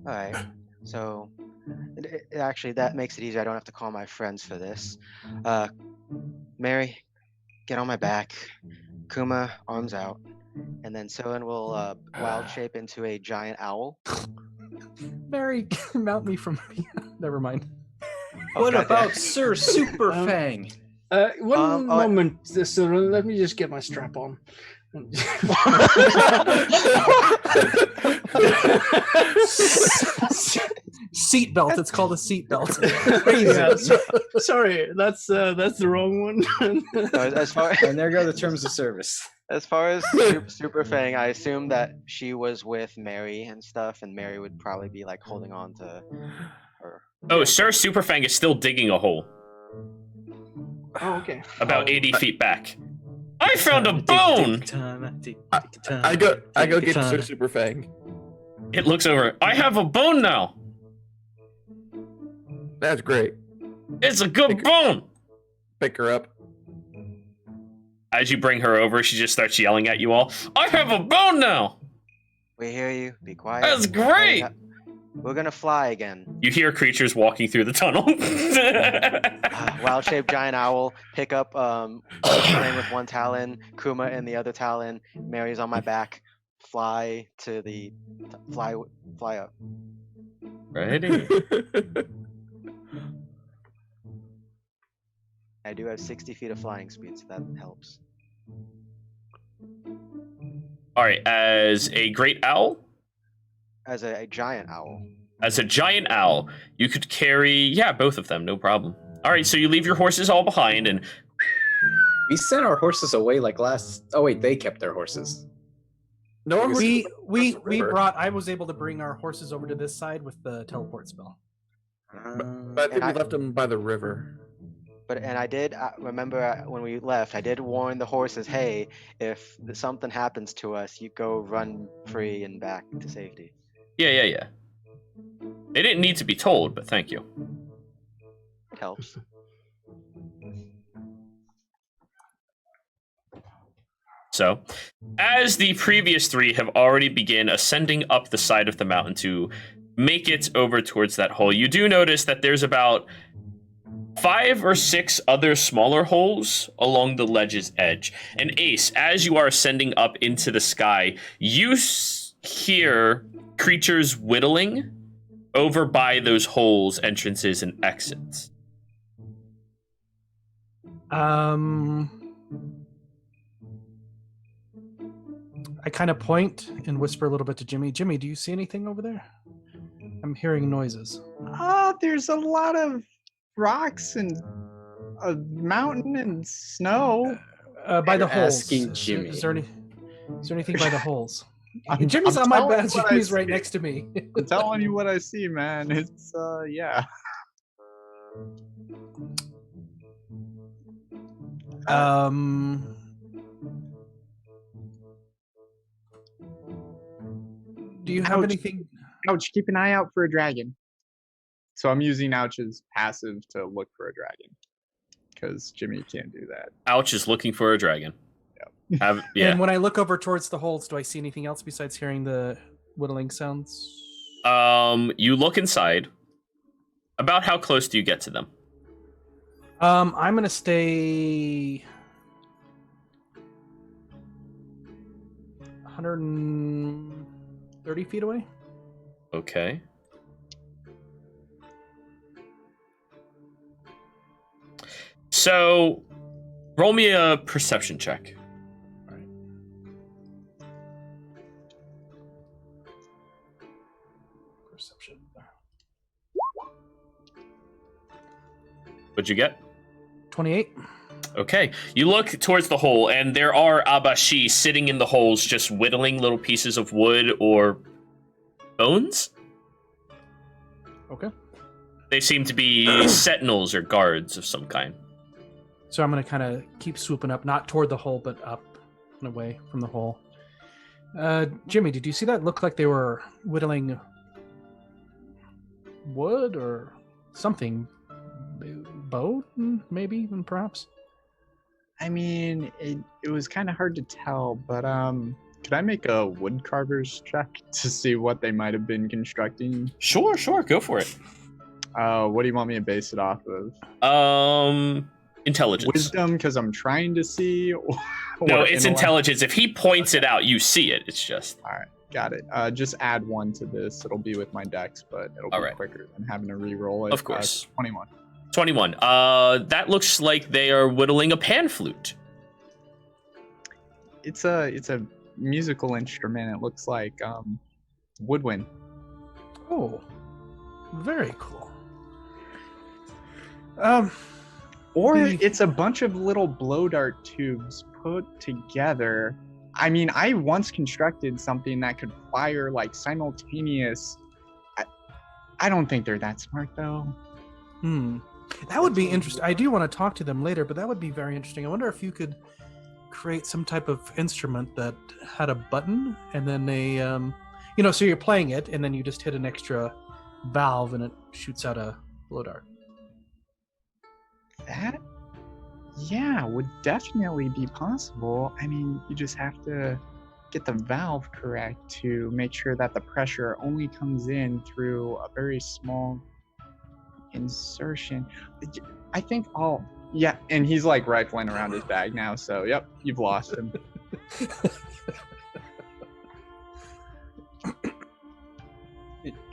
all right, so actually that makes it easier. I don't have to call my friends for this. Mary, get on my back. Kuma, arms out. and then Soen will wild shape into a giant owl. Mary, mount me from. Never mind. What goddamn. about Sir Super Um, Fang? One moment, sir. Let me just get my strap on. Seatbelt. It's called a seatbelt. Sorry, that's the wrong one. So as far And there go the terms of service. as far as Super Fang, I assume that she was with Mary and stuff, and Mary would probably be like holding on to her. Oh, Sir Superfang is still digging a hole Oh, okay. about 80 feet back. I found a bone! I go get Sir Superfang. It looks over. I have a bone now! That's great. It's a good bone! Pick her up. As you bring her over, she just starts yelling at you all. I have a bone now! We hear you. Be quiet. That's great! We're gonna fly again. You hear creatures walking through the tunnel. Wild-shaped giant owl. Pick up playing with one talon. Kuma in the other talon. Mary's on my back. Fly to the fly up. Ready? I do have 60 feet of flying speed, so that helps. Alright, as a great owl, As a giant owl. as a giant owl, you could carry, both of them, no problem. Alright, so you leave your horses all behind and We sent our horses away like last. Oh wait, they kept their horses. No, We river. brought. I was able to bring our horses over to this side with the teleport spell. But I think we left them by the river. And I did remember when we left, I did warn the horses, hey, if something happens to us, you go run free and back to safety. yeah. They didn't need to be told, but thank you. It helps. So, as the previous three have already begun ascending up the side of the mountain to make it over towards that hole, you do notice that there's about 5 or 6 other smaller holes along the ledge's edge. And Ace, as you are ascending up into the sky, you hear creatures whittling over by those holes, entrances, and exits. I kind of point and whisper a little bit to Jimmy. Jimmy, do you see anything over there? I'm hearing noises. There's a lot of rocks and a mountain and snow. By the You're holes. asking Jimmy. Is there anything by the holes? I'm- Jimmy's I'm on my telling back. you what I Jimmy's right see. next to me. I'm telling you what I see, man. It's yeah. Do you have Ouch. anything? Ouch, keep an eye out for a dragon. So I'm using Ouch's passive to look for a dragon. Because Jimmy can't do that. Ouch is looking for a dragon. Yeah. And when I look over towards the holes, do I see anything else besides hearing the whittling sounds? You look inside. About how close do you get to them? I'm gonna stay 130 feet away. Okay. So, roll me a perception check. Perception. What'd you get? 28. Okay. You look towards the hole, and there are abashi sitting in the holes, just whittling little pieces of wood or bones. Okay. They seem to be sentinels or guards of some kind. So I'm gonna kind of keep swooping up, not toward the hole, but up and away from the hole. Jimmy, did you see that? Looked like they were whittling wood or something. Bow, maybe, even perhaps. I mean, it was kind of hard to tell, but could I make a wood carver's check to see what they might have been constructing? Sure, go for it. What do you want me to base it off of? Intelligence. Wisdom, because I'm trying to see. No, or it's intellect? intelligence. If he points it out, you see it. It's just All right, got it. Just add 1 to this. It'll be with my dex, but it'll All be right. quicker than having to re-roll it. Of course. 21. 21. That looks like they are whittling a pan flute. It's a musical instrument. It looks like woodwind. Oh, very cool. Or The- it's a bunch of little blow dart tubes put together. I mean, I once constructed something that could fire like simultaneous. I don't think they're that smart though. That would be interesting. I do want to talk to them later, but that would be very interesting. I wonder if you could create some type of instrument that had a button, and then so you're playing it, and then you just hit an extra valve, and it shoots out a blow dart. That, yeah, would definitely be possible. I mean, you just have to get the valve correct to make sure that the pressure only comes in through a very small insertion. I think yeah, and he's like rifling around his bag now, so yep, you've lost him.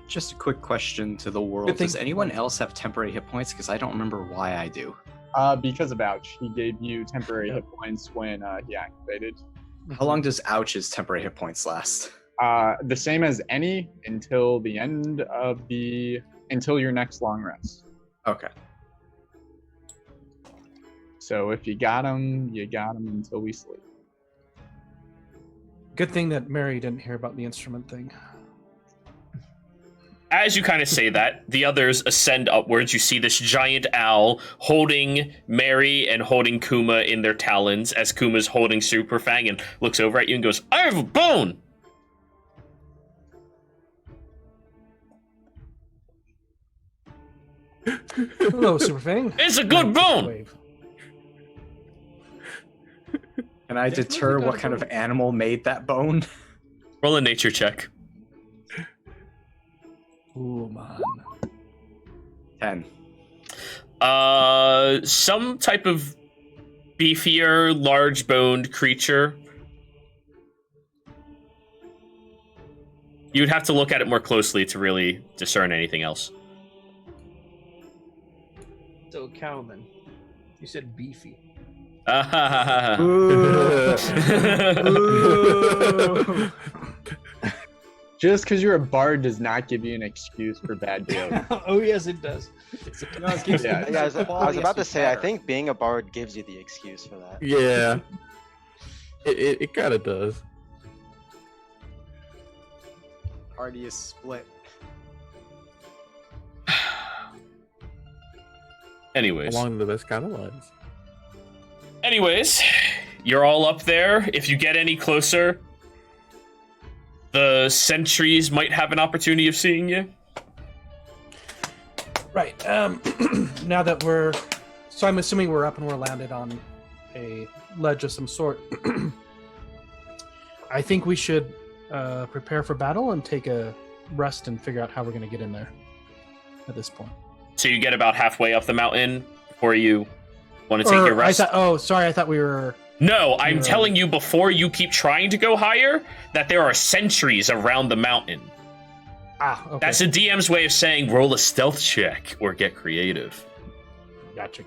Just a quick question to the world. Good thing- Does anyone else have temporary hit points? Because I don't remember why I do. Because of Ouch, he gave you temporary hit points when he activated. How long does Ouch's temporary hit points last? The same as any until the end of until your next long rest. Okay. So if you got him, you got him until we sleep. Good thing that Mary didn't hear about the instrument thing. As you kind of say that, the others ascend upwards. You see this giant owl holding Mary and holding Kuma in their talons as Kuma's holding Superfang and looks over at you and goes, "I have a bone!" Hello, Superfang. It's a good bone! Wave. Can I deter what kind of animal made that bone? Roll a nature check. Ooh, man. 10. Some type of beefier, large-boned creature. You'd have to look at it more closely to really discern anything else. So, Calvin, you said beefy. Just because you're a bard does not give you an excuse for bad jokes. Oh, yes, it does. Yeah. Yeah, I was about to say, I think being a bard gives you the excuse for that. Yeah. It kind of does. Party is split. Anyways. Along the best kind of lines. Anyways, you're all up there. If you get any closer, the sentries might have an opportunity of seeing you. Right. Now that so I'm assuming we're up and we're landed on a ledge of some sort. I think we should prepare for battle and take a rest and figure out how we're going to get in there at this point. So you get about halfway up the mountain before you want to take your rest. I thought we were... No, I'm telling you before you keep trying to go higher that there are sentries around the mountain. Okay. That's the DM's way of saying roll a stealth check or get creative. Gotcha.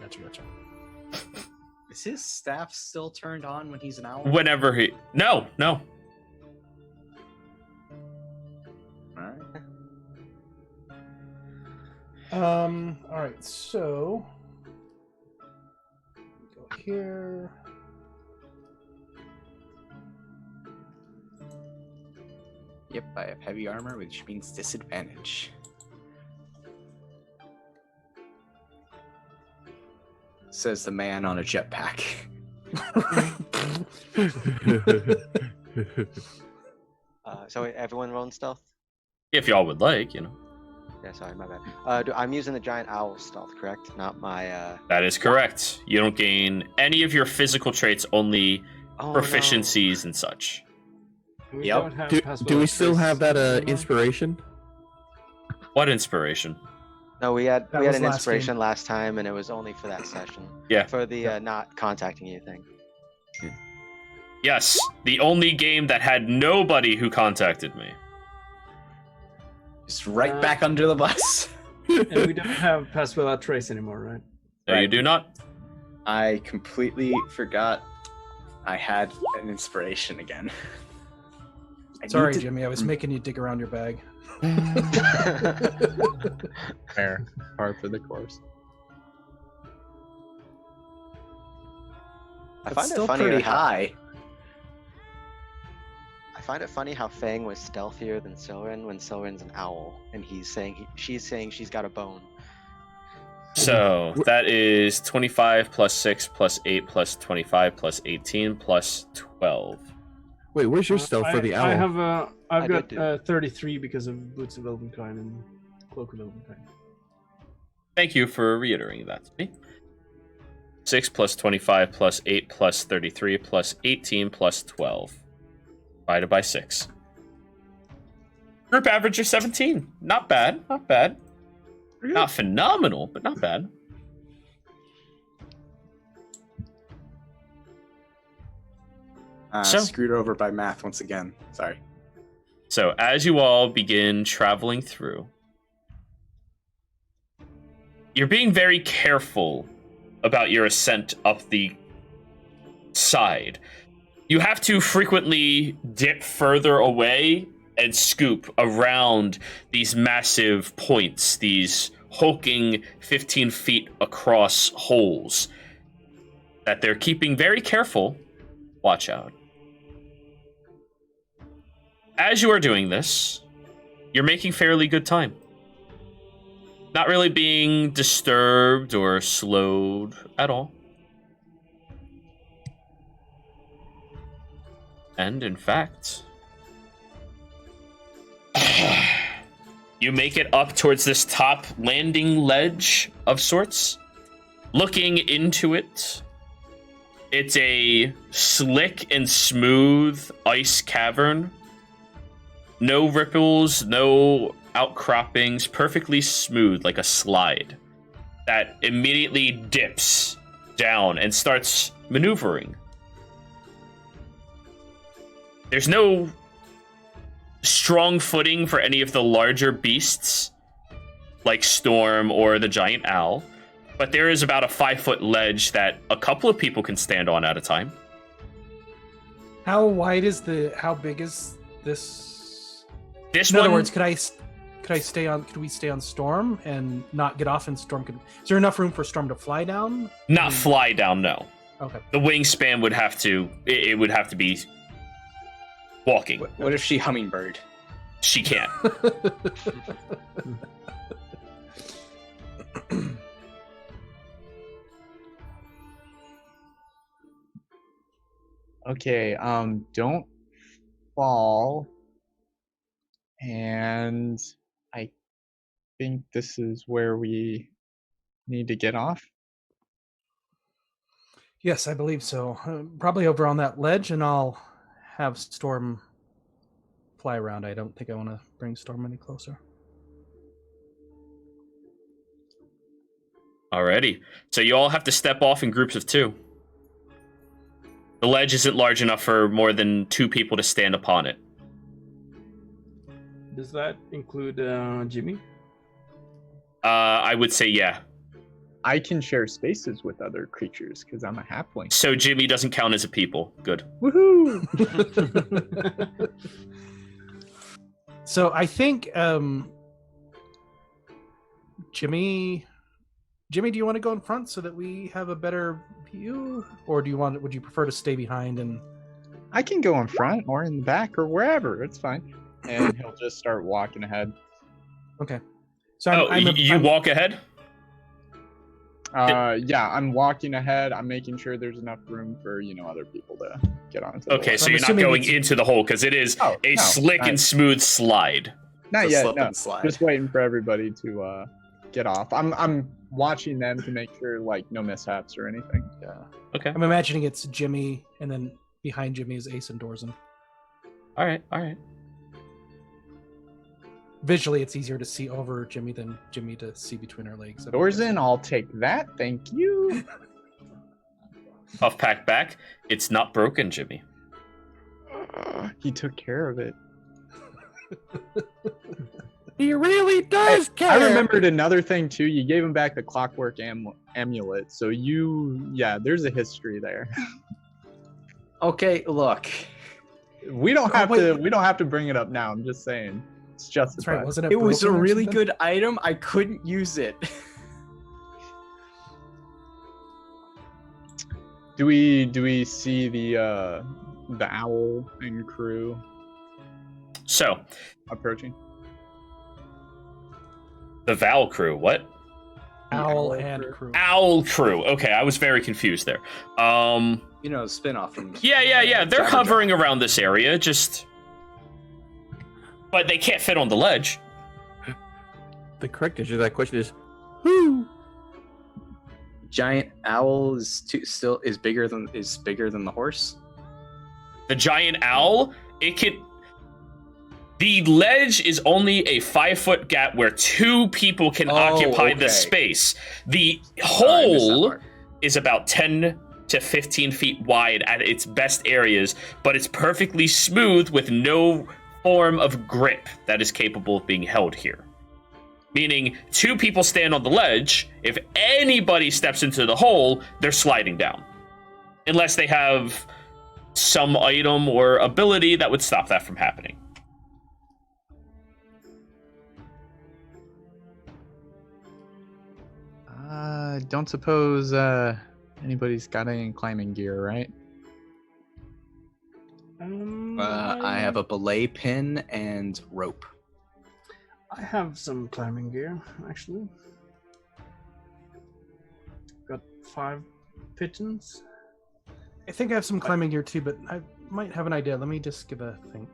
Is his staff still turned on when he's an owl? Whenever he... No. Alright. All right, so... Go here... Yep, I have heavy armor, which means disadvantage. Says the man on a jetpack. So everyone rolling stealth? If y'all would like, you know. Yeah, sorry, my bad. I'm using the giant owl stealth, correct? Not my. That is correct. You don't gain any of your physical traits, only proficiencies and such. We Yep. don't have Do we still have that inspiration? What inspiration? No, we had That we had was an last inspiration game. last time, and it was only for that session. Yeah. For the not contacting you thing. Yes, the only game that had nobody who contacted me. Just right back under the bus. And we don't have Pass Without Trace anymore, right? No, you Right. do not. I completely forgot I had an inspiration again. I need Sorry, to- Jimmy. I was making you dig around your bag. Fair. Par for the course. I It's find it still funny pretty how, high. I find it funny how Fang was stealthier than Silren when Silren's an owl, and she's saying she's got a bone. So that is 25 plus 6 plus 8 plus 25 plus 18 plus 12. Wait, where's your stealth for the owl? I have I've I got did do. 33 because of Boots of Elvenkind and Cloak of Elvenkind. Thank you for reiterating that to me. 6 plus 25 plus 8 plus 33 plus 18 plus 12. Divided by 6. Group average of 17. Not bad. Not bad. Not phenomenal, but not bad. So- Screwed over by math once again. Sorry. So, as you all begin traveling through, you're being very careful about your ascent up the side. You have to frequently dip further away and scoop around these massive points, these hulking 15 feet across holes that they're keeping very careful watch out. As you are doing this, you're making fairly good time. Not really being disturbed or slowed at all. And in fact, you make it up towards this top landing ledge of sorts. Looking into it, it's a slick and smooth ice cavern. No ripples, no outcroppings, perfectly smooth like a slide that immediately dips down and starts maneuvering. There's no strong footing for any of the larger beasts like Storm or the giant owl, but there is about a 5-foot ledge that a couple of people can stand on at a time. How wide is how big is this? This In one, other words, could we stay on Storm and not get off, and Storm is there enough room for Storm to fly down? not fly down, no. Okay. The wingspan would have to, it would have to be walking. What if she hummingbird? She can't. Okay, don't fall. And I think this is where we need to get off. Yes, I believe so. Probably over on that ledge, and I'll have Storm fly around. I don't think I want to bring Storm any closer. Alrighty. So you all have to step off in groups of 2. The ledge isn't large enough for more than 2 people to stand upon it. Does that include Jimmy? I would say yeah. I can share spaces with other creatures because I'm a halfling. So Jimmy doesn't count as a people. Good. Woohoo! So I think Jimmy, do you want to go in front so that we have a better view, or would you prefer to stay behind and? I can go in front or in the back or wherever. It's fine. And he'll just start walking ahead. Okay. So you walk ahead? Yeah, I'm walking ahead. I'm making sure there's enough room for, other people to get onto the Okay, ledge. so I'm you're not assuming going it's- into the hole because it is Oh, a no, slick and not- smooth slide. Not It's a yet, slip no. and slide. Just waiting for everybody to get off. I'm watching them to make sure no mishaps or anything. Yeah. Okay. I'm imagining it's Jimmy, and then behind Jimmy is Ace and Dorzen. All right. visually it's easier to see over Jimmy than Jimmy to see between our legs. Doors in, I'll take that. Thank you. Puff pack back. It's not broken, Jimmy. He took care of it. He really does care. I remembered another thing too. You gave him back the clockwork amulet, so there's a history there. Okay, look. We don't have to bring it up now. I'm just saying it's justified. That's right, wasn't it? It was a broken or really something? good item. I couldn't use it. Do we see the owl and crew So, approaching? the Val crew, what? Owl and crew. Owl crew. Okay, I was very confused there. Spin-off from... Yeah. They're Scavenger. hovering around this area, but they can't fit on the ledge. The correct answer to that question is who? Giant owl is bigger than the horse. The giant owl, the ledge is only a 5-foot gap where 2 people can occupy the okay. space. The I missed that hole part. is about 10 to 15 feet wide at its best areas, but it's perfectly smooth with no form of grip that is capable of being held here. Meaning 2 people stand on the ledge. If anybody steps into the hole, they're sliding down. Unless they have some item or ability that would stop that from happening. Don't suppose anybody's got any climbing gear, right? I have a belay pin and rope. I have some climbing gear, actually. Got 5 pigeons. I think I have some climbing gear too, but I might have an idea. Let me just give a think.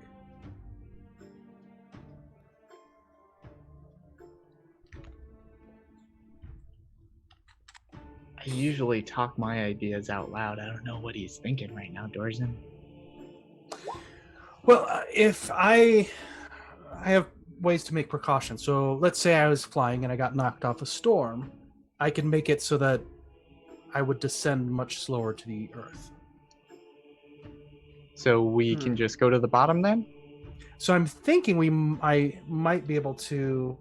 I usually talk my ideas out loud. I don't know what he's thinking right now, Dorzen. Well, if I have ways to make precautions. So let's say I was flying and I got knocked off a storm, I can make it so that I would descend much slower to the earth. So we can just go to the bottom then? So I'm thinking I might be able to.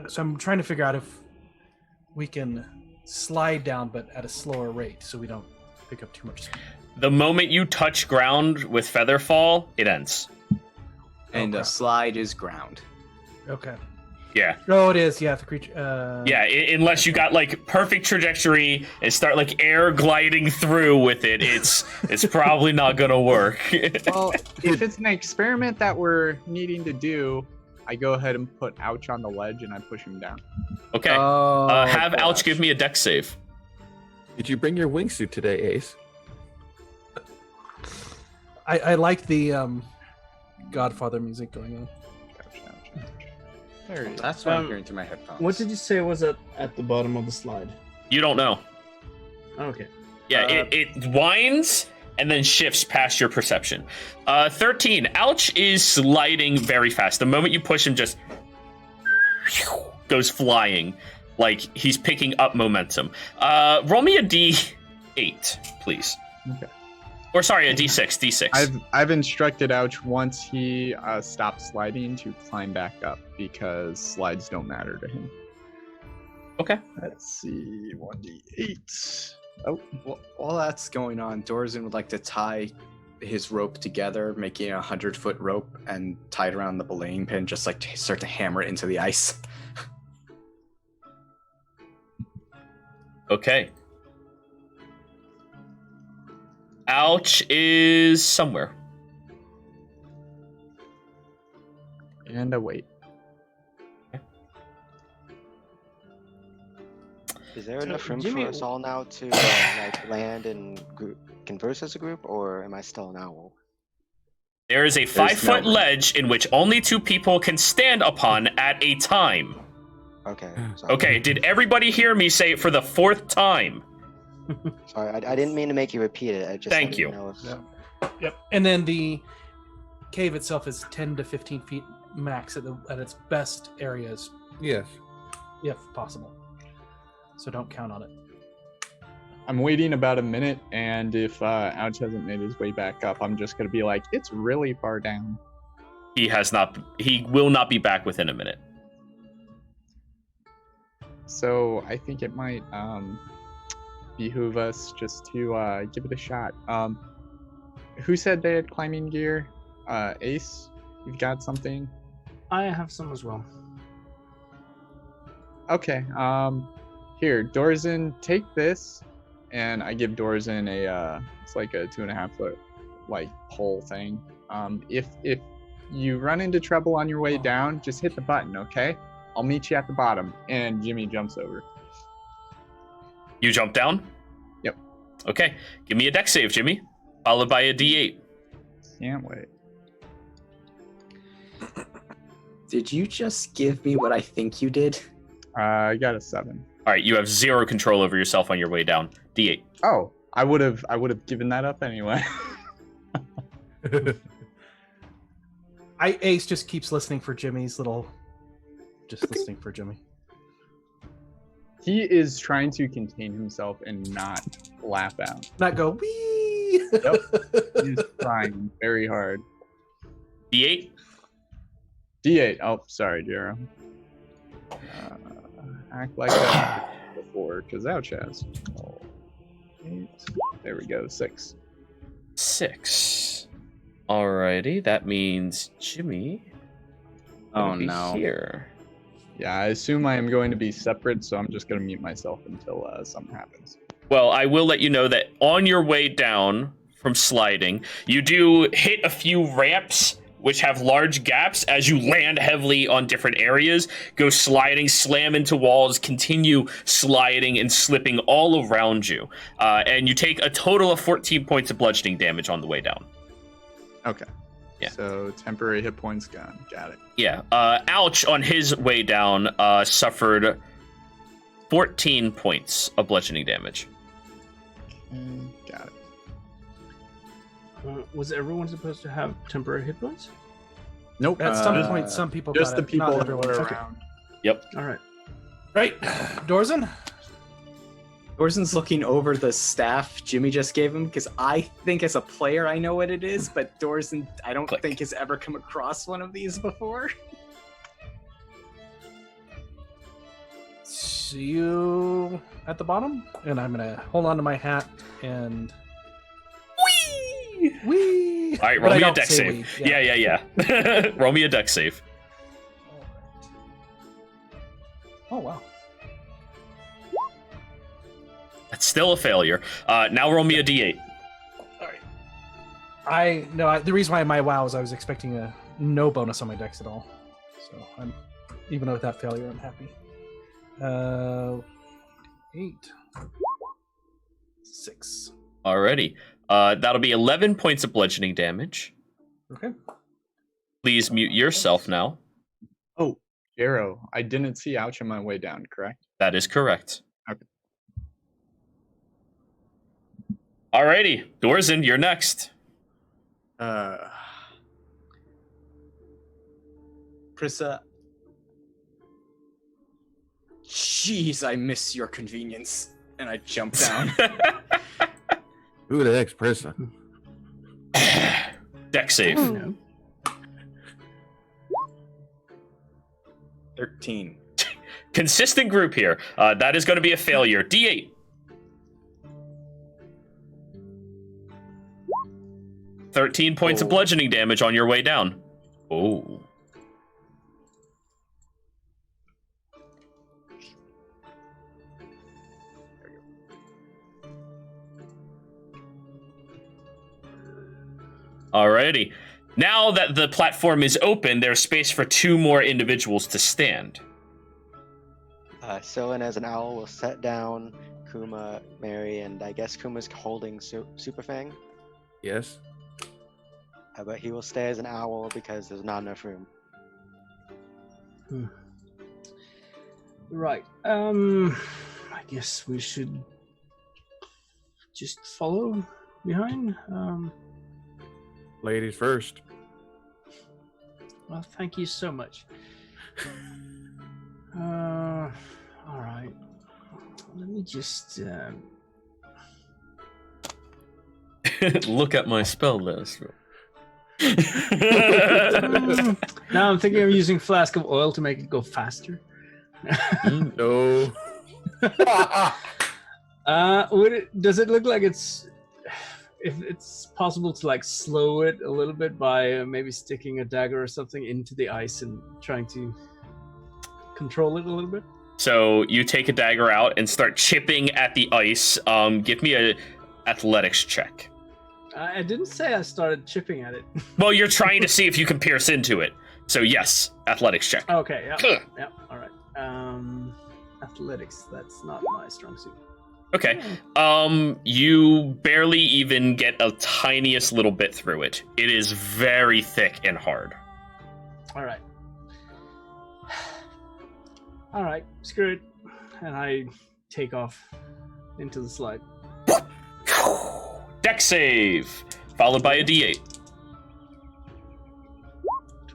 So I'm trying to figure out if we can slide down, but at a slower rate, so we don't pick up too much speed. The moment you touch ground with Featherfall, it ends. And Okay. a slide is ground. Okay. Yeah. Oh, it is. Yeah, the creature. Unless you got like perfect trajectory and start like air gliding through with it, it's probably not gonna work. Well, if it's an experiment that we're needing to do, I go ahead and put Ouch on the ledge and I push him down. Okay. Have Ouch give me a dex save. Did you bring your wingsuit today, Ace? I like the Godfather music going on. There it is. That's what I'm hearing through my headphones. What did you say was at the bottom of the slide? You don't know. Okay. Yeah, it winds and then shifts past your perception. 13. Ouch is sliding very fast. The moment you push him, just goes flying like he's picking up momentum. Roll me a D8, please. Okay. Or sorry, a D6. D6. I've instructed Ouch once he stops sliding to climb back up because slides don't matter to him. Okay. Let's see, 1d8. Oh, well, while that's going on, Dorzen would like to tie his rope together, making a 100-foot rope, and tie it around the belaying pin, just like to start to hammer it into the ice. Okay. Ouch is somewhere. And a wait. Is there So, enough room Jimmy, for us all now to like land and converse as a group, or am I still an owl? There is a 5-foot ledge in which only 2 people can stand upon at a time. Okay. Okay, did everybody hear me say it for the 4th time? Sorry, I didn't mean to make you repeat it. I just Thank wanted you. to know if... Yeah. Yep. And then the cave itself is 10 to 15 feet max at its best areas, Yes. if possible. So don't count on it. I'm waiting about a minute, and if Ouch hasn't made his way back up, I'm just gonna be like, it's really far down. He has not. He will not be back within a minute. So I think it might behoove us just to give it a shot. Who said they had climbing gear? Ace, you've got something? I have some as well. Okay. Here, Dorzen, take this, and I give Dorzen it's like a 2.5 foot like pole thing. If you run into trouble on your way down, just hit the button, okay? I'll meet you at the bottom. And Jimmy jumps over. You jump down? Yep. Okay. Give me a dex save, Jimmy. Followed by a D8. Can't wait. Did you just give me what I think you did? I got a 7. All right, you have 0 control over yourself on your way down. D8. Oh, I would have given that up anyway. Ace just keeps listening for Jimmy's little. Just listening for Jimmy. He is trying to contain himself and not laugh out. Not go wee. Yep. He's trying very hard. D8. D8. Oh, sorry, Jero. Act like that before, because Ouch has. 8. There we go. 6. 6. Alrighty, that means Jimmy. Oh will be no. Here. Yeah, I assume I am going to be separate, so I'm just going to mute myself until something happens. Well, I will let you know that on your way down from sliding, you do hit a few ramps which have large gaps as you land heavily on different areas, go sliding, slam into walls, continue sliding and slipping all around you. And you take a total of 14 points of bludgeoning damage on the way down. Okay. Yeah. So temporary hit points gone. Got it. Yeah. Ouch on his way down suffered 14 points of bludgeoning damage. Got it. Was everyone supposed to have temporary hit points? Nope. At some point, some people just got the it, people not that everyone. were Okay. around. Yep. All right. Right, Dorzen. Dorzen's looking over the staff Jimmy just gave him because I think as a player I know what it is, but Dorzen I don't Click. think has ever come across one of these before. See you at the bottom, and I'm gonna hold on to my hat and wee. All right, But roll I me a don't dex say save. wee, Yeah. Roll me a dex save. Oh wow. That's still a failure. Now roll me a d8. The reason why my wow is I was expecting a no bonus on my dex at all, so I'm even with that failure I'm happy. 8, 6. Alrighty. That'll be 11 points of bludgeoning damage. Okay. Please mute yourself now. Oh, Jero, I didn't see Ouch on my way down, correct? That is correct. Okay. Alrighty, Dorzen, you're next. Prissa. Jeez, I miss your convenience. And I jump down. Who the heck's person? Dex save. No. 13. Consistent group here. That is going to be a failure. D8. 13 points of bludgeoning damage on your way down. Oh. Alrighty. Now that the platform is open, there's space for 2 more individuals to stand. Sylvan as an owl will set down Kuma, Mary, and I guess Kuma's holding Superfang. Yes. But he will stay as an owl because there's not enough room. Right. I guess we should just follow behind. Ladies first. Well, thank you so much. All right. Let me just. Look at my spell list. Now I'm thinking of using flask of oil to make it go faster. No. Does it look like if it's possible to like slow it a little bit by maybe sticking a dagger or something into the ice and trying to control it a little bit? So you take a dagger out and start chipping at the ice. Give me a athletics check. I didn't say I started chipping at it. Well, you're trying to see if you can pierce into it. So yes, athletics check. Okay, yeah, all right. Athletics, that's not my strong suit. Okay. You barely even get a tiniest little bit through it. It is very thick and hard. All right. All right, screw it. And I take off into the slide. Dex save, followed by a D8.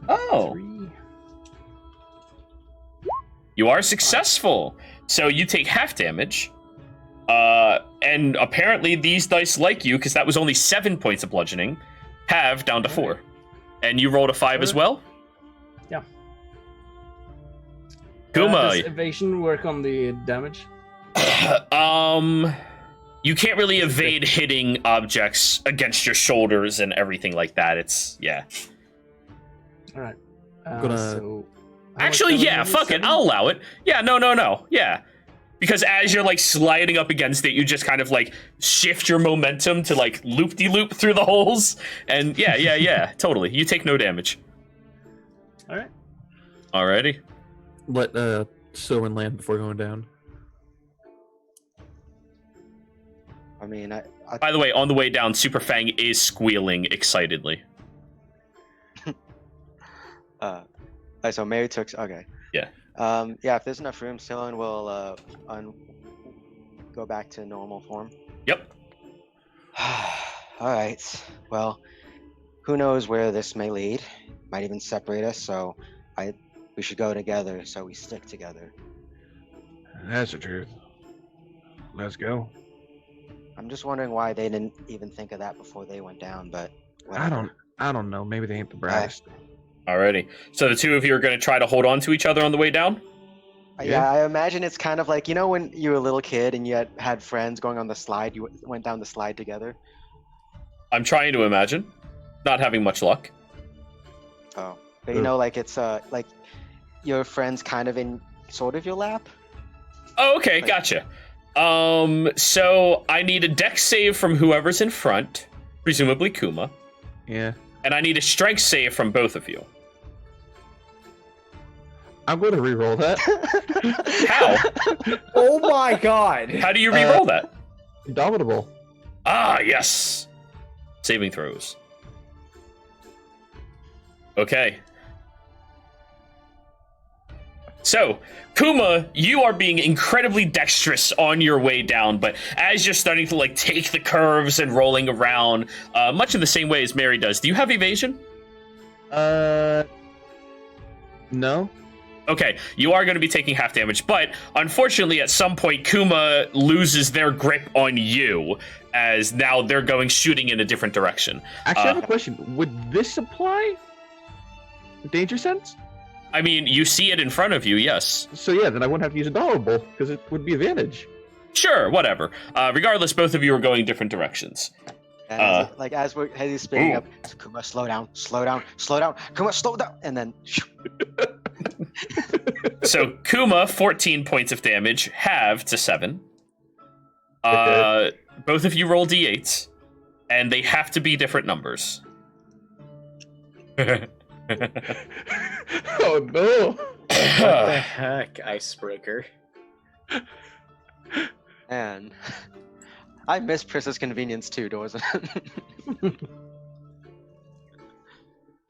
Oh. 3. You are successful. So you take half damage. And apparently these dice like you, because that was only 7 points of bludgeoning, have down to 4. And you rolled a 5 as well? Yeah. Kuma. Does evasion work on the damage? You can't really evade hitting objects against your shoulders and everything like that. It's, yeah. All right. Gonna- Actually, yeah, fuck it. I'll allow it. Yeah, no. Yeah. Because as you're, like, sliding up against it, you just kind of, like, shift your momentum to, like, loop-de-loop through the holes. And, yeah, totally. You take no damage. All right. Alrighty. Let Sylvan land before going down. I mean, I By the way, on the way down, Super Fang is squealing excitedly. so Mary took. Okay. Yeah. Yeah. If there's enough room, Sylvan will go back to normal form. Yep. All right. Well, who knows where this may lead? Might even separate us. So, we should go together so we stick together. That's the truth. Let's go. I'm just wondering why they didn't even think of that before they went down. But whatever. I don't know. Maybe they ain't the brightest. Alrighty. So the two of you are going to try to hold on to each other on the way down? Yeah, I imagine it's kind of like, you know, when you were a little kid and you had friends going on the slide, you went down the slide together. I'm trying to imagine. Not having much luck. Oh, but you know, like it's like your friends kind of in sort of your lap. Oh, okay, gotcha. So I need a dex save from whoever's in front, presumably Kuma, Yeah. and I need a strength save from both of you. I'm going to re-roll that. How? Oh my god! How do you re-roll that? Indomitable. Ah, yes. Saving throws. Okay. So, Kuma, you are being incredibly dexterous on your way down, but as you're starting to, like, take the curves and rolling around, much in the same way as Mary does, do you have evasion? No. Okay, you are going to be taking half damage, but unfortunately at some point Kuma loses their grip on you, as now they're going shooting in a different direction. Actually, I have a question. Would this apply? The danger sense? I mean, you see it in front of you, yes. So yeah, then I wouldn't have to use Indomitable, because it would be advantage. Sure, whatever. Regardless, both of you are going different directions. And as he's speeding up, Kuma, slow down, Kuma, slow down, and then. So Kuma, 14 points of damage, halved to 7. Okay. Both of you roll d8s, and they have to be different numbers. Oh no! What the heck, icebreaker? And I miss Prissa's convenience too, doesn't it?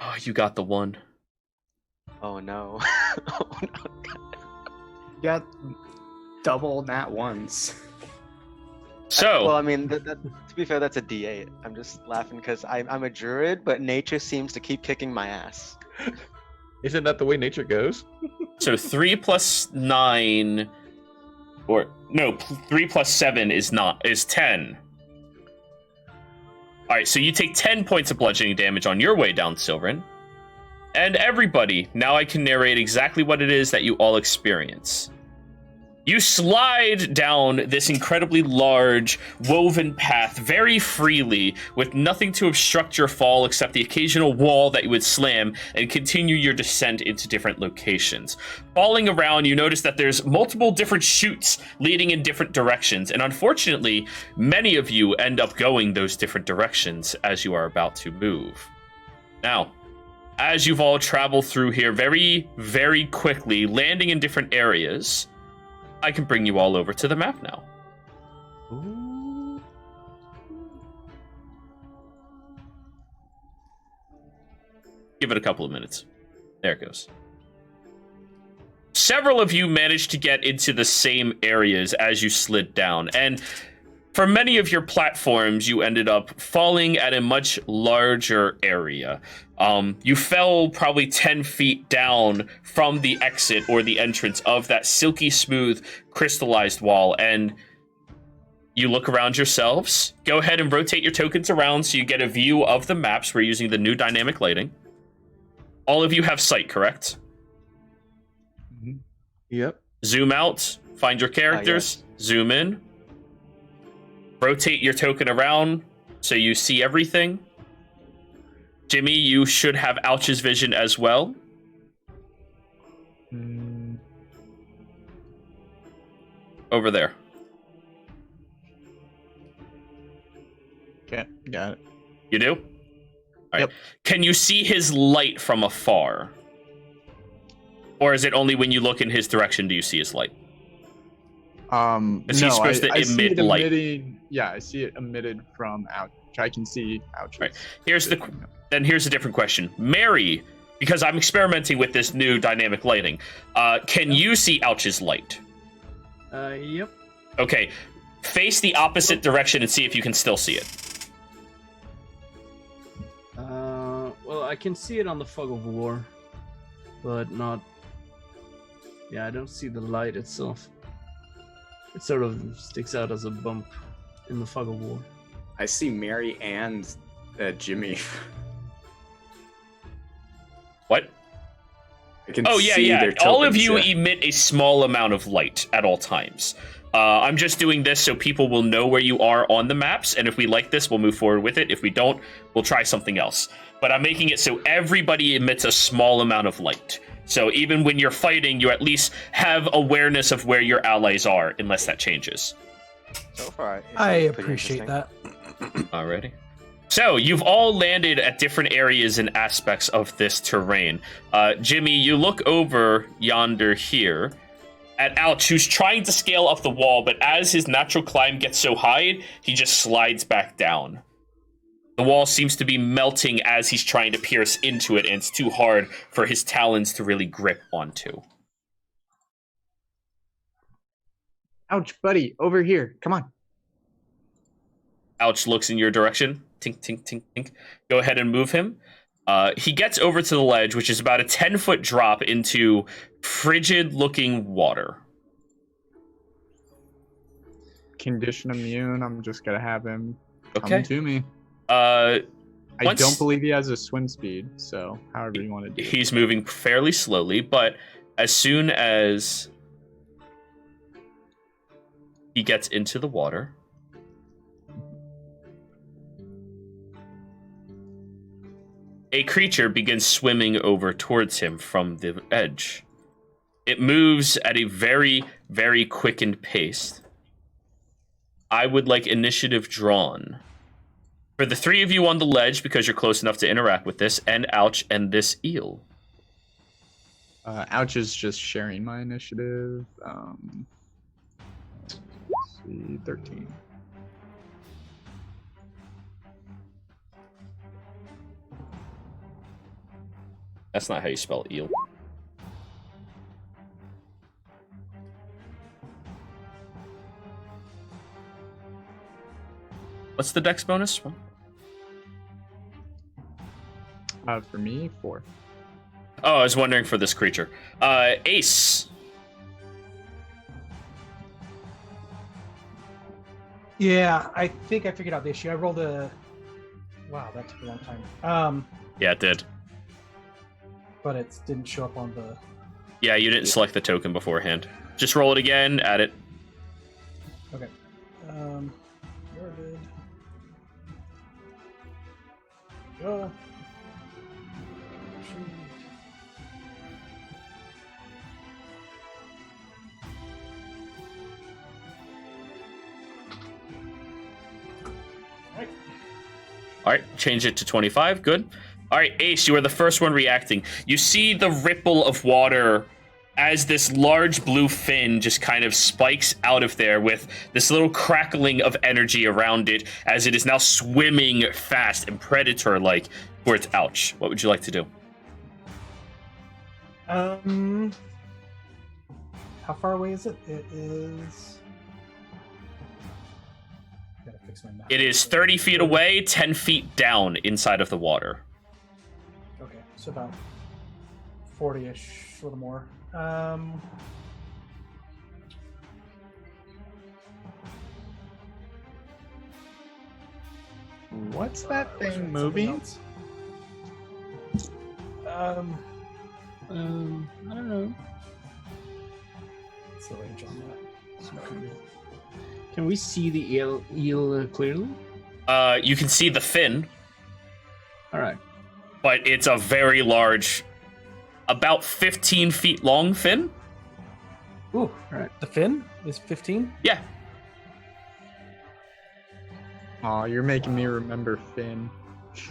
Oh, you got the 1. Oh no. Oh no. You got double nat ones. So, Well, I mean, to be fair, that's a D8. I'm just laughing because I'm a druid, but nature seems to keep kicking my ass. Isn't that the way nature goes? so 3 plus 9, or no, 3 plus 7 is 10. All right, so you take 10 points of bludgeoning damage on your way down, Silverin. And everybody, now I can narrate exactly what it is that you all experience. You slide down this incredibly large, woven path very freely, with nothing to obstruct your fall except the occasional wall that you would slam, and continue your descent into different locations. Falling around, you notice that there's multiple different chutes leading in different directions, and unfortunately, many of you end up going those different directions as you are about to move. Now, as you've all traveled through here very, very quickly, landing in different areas, I can bring you all over to the map now. Ooh. Give it a couple of minutes. There it goes. Several of you managed to get into the same areas as you slid down, and for many of your platforms, you ended up falling at a much larger area. You fell probably 10 feet down from the exit or the entrance of that silky smooth crystallized wall, and you look around yourselves. Go ahead and rotate your tokens around so you get a view of the maps. We're using the new dynamic lighting. All of you have sight, correct? Yep. Zoom out, find your characters, zoom in. Rotate your token around so you see everything. Jimmy, you should have Ouch's vision as well. Over there. Okay, got it. You do? All right. Yep. Can you see his light from afar? Or is it only when you look in his direction do you see his light? Is he supposed to I see emit it light? Yeah, I see it emitted from Ouch. I can see Ouch. Right. Here's a different question. Mary, because I'm experimenting with this new dynamic lighting, can you see Ouch's light? Yep. Okay. Face the opposite direction and see if you can still see it. Well, I can see it on the fog of war, but not. Yeah, I don't see the light itself. It sort of sticks out as a bump in the fog of war. I see Mary and Jimmy. What? I can Oh, yeah, see yeah. their All of tokens, you yeah. emit a small amount of light at all times. I'm just doing this so people will know where you are on the maps, and if we like this, we'll move forward with it. If we don't, we'll try something else. But I'm making it so everybody emits a small amount of light. So even when you're fighting, you at least have awareness of where your allies are, unless that changes. So far, it I sounds pretty appreciate interesting. that. Alrighty. So, you've all landed at different areas and aspects of this terrain. Jimmy, you look over yonder here at Ouch, who's trying to scale up the wall, but as his natural climb gets so high, he just slides back down. The wall seems to be melting as he's trying to pierce into it, and it's too hard for his talons to really grip onto. Ouch, buddy, over here. Come on. Ouch looks in your direction. Tink, tink, tink, tink. Go ahead and move him. He gets over to the ledge, which is about a 10-foot drop into frigid-looking water. Condition immune. I'm just gonna have him come Okay. to me. Once- I don't believe he has a swim speed, so however you want to do it. He's moving fairly slowly, but as soon as he gets into the water, a creature begins swimming over towards him from the edge. It moves at a very, very quickened pace. I would like initiative drawn. For the three of you on the ledge, because you're close enough to interact with this, and Ouch and this eel. Ouch is just sharing my initiative. Let's see, 13. That's not how you spell eel. What's the dex bonus? For me, 4. Oh, I was wondering for this creature. Ace. Yeah, I think I figured out the issue. I rolled a. Wow, that took a long time. Yeah, it did. But it didn't show up on the. Yeah, you didn't select the token beforehand. Just roll it again, add it. Okay. Where did? Go. All right, change it to 25. Good. All right, Ace, you are the first one reacting. You see the ripple of water as this large blue fin just kind of spikes out of there with this little crackling of energy around it as it is now swimming fast and predator-like towards Ouch. What would you like to do? How far away is it? It is. Gotta fix my map. It is 30 feet away, 10 feet down inside of the water. Okay, so about 40-ish, a little more. What's that thing Something moving? else. I don't know. What's the range on that? Can we see the eel clearly? You can see the fin, All right. but it's a very large, about 15 feet long fin. Ooh, Right. the fin is 15. Yeah. Aw, you're making me remember Finn.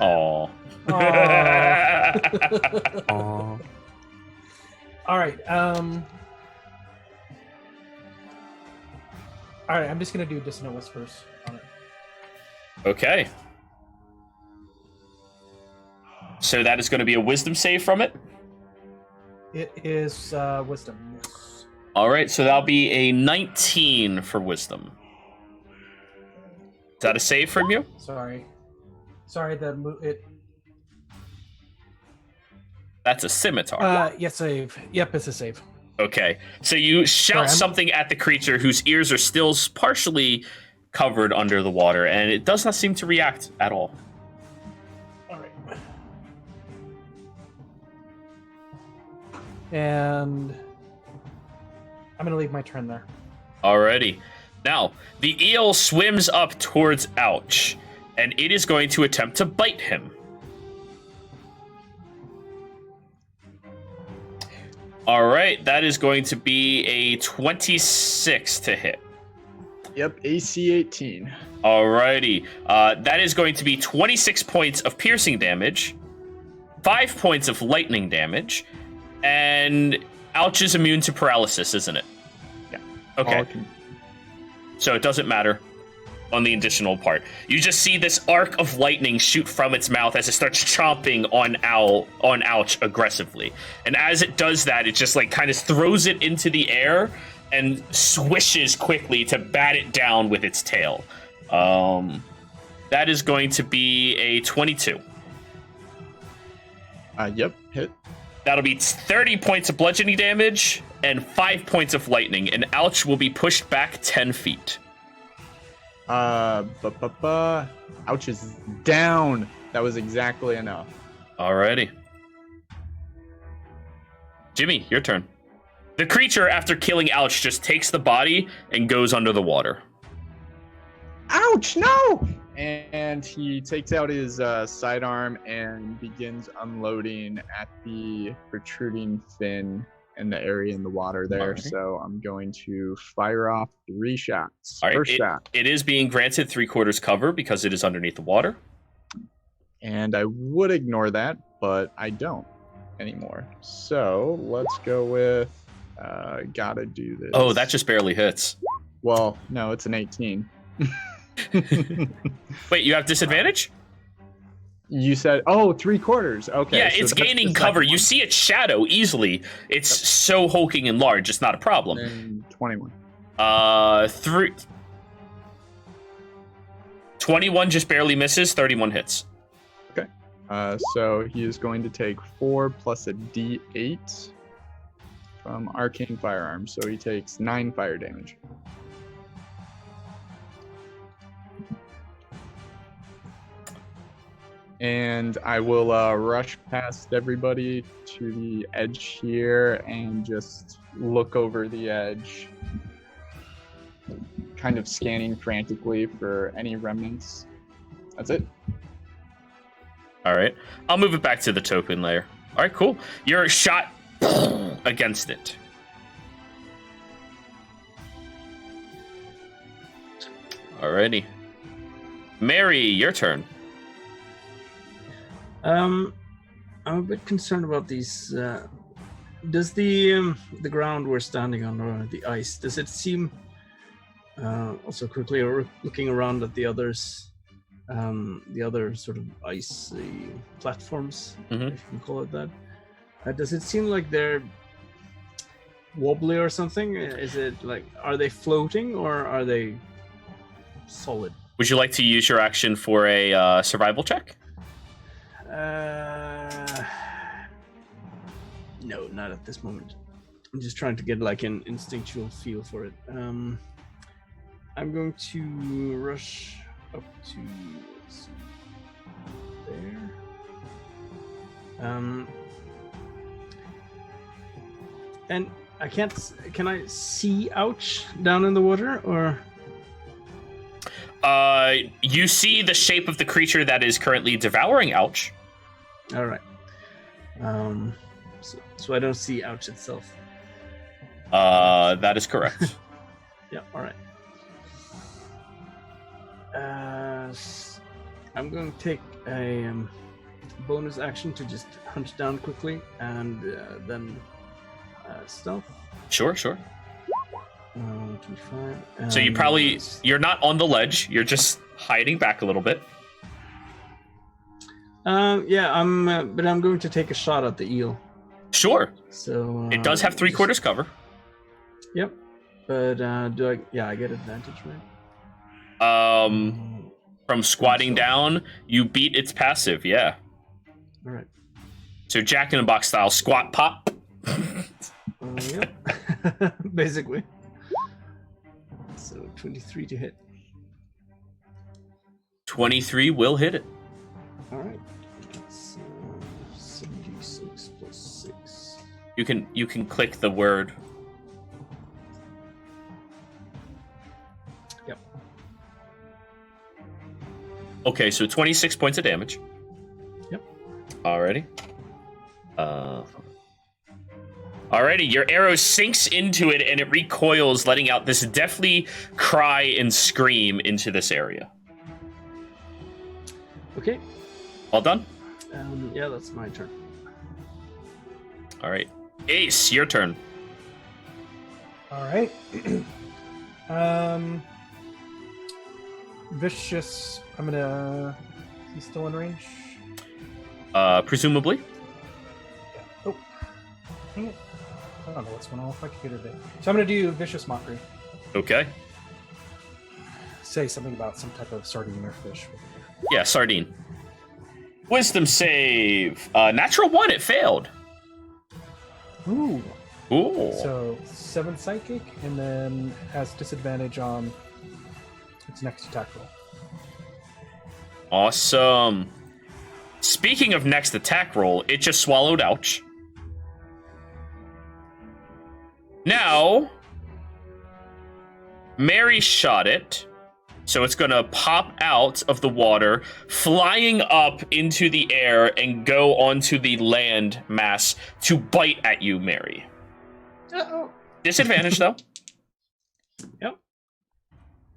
Aw. Aw. All right. All right. I'm just gonna do dissonant whispers on it. Okay. So that is going to be a wisdom save from it. It is wisdom. Yes. All right, so that'll be a 19 for wisdom. Is that a save from you? Sorry. It. That's a scimitar. Yes, save. Yep, it's a save. Okay, so you shout Sorry, something at the creature whose ears are still partially covered under the water, and it does not seem to react at all. All right. And I'm gonna leave my turn there. Alrighty. Now, the eel swims up towards Ouch, and it is going to attempt to bite him. Alright, that is going to be a 26 to hit. Yep, AC 18. Alrighty. That is going to be 26 points of piercing damage, 5 points of lightning damage, and Ouch is immune to paralysis, isn't it? Yeah. Okay. All can- So it doesn't matter on the additional part. You just see this arc of lightning shoot from its mouth as it starts chomping on Ouch aggressively. And as it does that, it just like kind of throws it into the air and swishes quickly to bat it down with its tail. That is going to be a 22. Yep, hit. That'll be 30 points of bludgeoning damage and 5 points of lightning, and Ouch will be pushed back 10 feet. Ouch is down. That was exactly enough. Alrighty. Jimmy, your turn. The creature, after killing Ouch, just takes the body and goes under the water. Ouch, no! And he takes out his sidearm and begins unloading at the protruding fin in the area in the water there. Alright. So I'm going to fire off 3 shots. All right, First shot. it is being granted 3/4 cover because it is underneath the water. And I would ignore that, but I don't anymore. So let's go with gotta do this. Oh, that just barely hits. Well, no, it's an 18. Wait, you have disadvantage? You said, oh, 3/4. Okay. Yeah, so it's that's gaining the cover. second You see its shadow easily. It's so hulking and large, it's not a one. problem. And 21. 23 21 just barely misses, 31 hits. So he is going to take 4 plus a d8 from arcane firearms. So he takes 9 fire damage. And I will rush past everybody to the edge here and just look over the edge, kind of scanning frantically for any remnants. That's it. All right. I'll move it back to the token layer. All right, cool. You're shot against it. Alrighty. Mary, your turn. I'm a bit concerned about these. Does the ground we're standing on, or the ice, does it seem? Also, quickly looking around at the others, the other sort of icy platforms, if you can call it that. Does it seem like they're wobbly or something? Is it like, are they floating or are they solid? Would you like to use your action for a survival check? No, not at this moment. I'm just trying to get like an instinctual feel for it. I'm going to rush up to, let's see, there. And I can't. Can I see Ouch down in the water, or? You see the shape of the creature that is currently devouring Ouch. All right. So I don't see Ouch itself. That is correct. Yeah. All right. I'm going to take a bonus action to just hunt down quickly and then stealth. Sure. 25. So you're not on the ledge. You're just hiding back a little bit. Yeah, but I'm going to take a shot at the eel. Sure. So it does have 3/4 cover. Yep. But do I? Yeah, I get advantage, right? From squatting down, you beat its passive. Yeah. All right. So Jack in the Box style squat pop. Yep. Basically. So 23 to hit. 23 will hit it. All right. That's 76 plus 6. You can click the word. Yep. Okay, so 26 points of damage. Yep. Alrighty. Alrighty, your arrow sinks into it and it recoils, letting out this deathly cry and scream into this area. Okay. All done? Yeah, that's my turn. All right. Ace, your turn. All right. Vicious. He's still in range? Presumably. Yeah. Oh. Dang it. I don't know what's going on with my computer today. So I'm going to do Vicious Mockery. Okay. Say something about some type of sardine or fish. Yeah, sardine. Wisdom save. Natural 1, it failed. Ooh. Ooh. So 7 psychic, and then has disadvantage on its next attack roll. Awesome. Speaking of next attack roll, it just swallowed Ouch. Now, Mary shot it, so it's going to pop out of the water, flying up into the air and go onto the land mass to bite at you, Mary. Uh-oh. Disadvantage, though. Yep.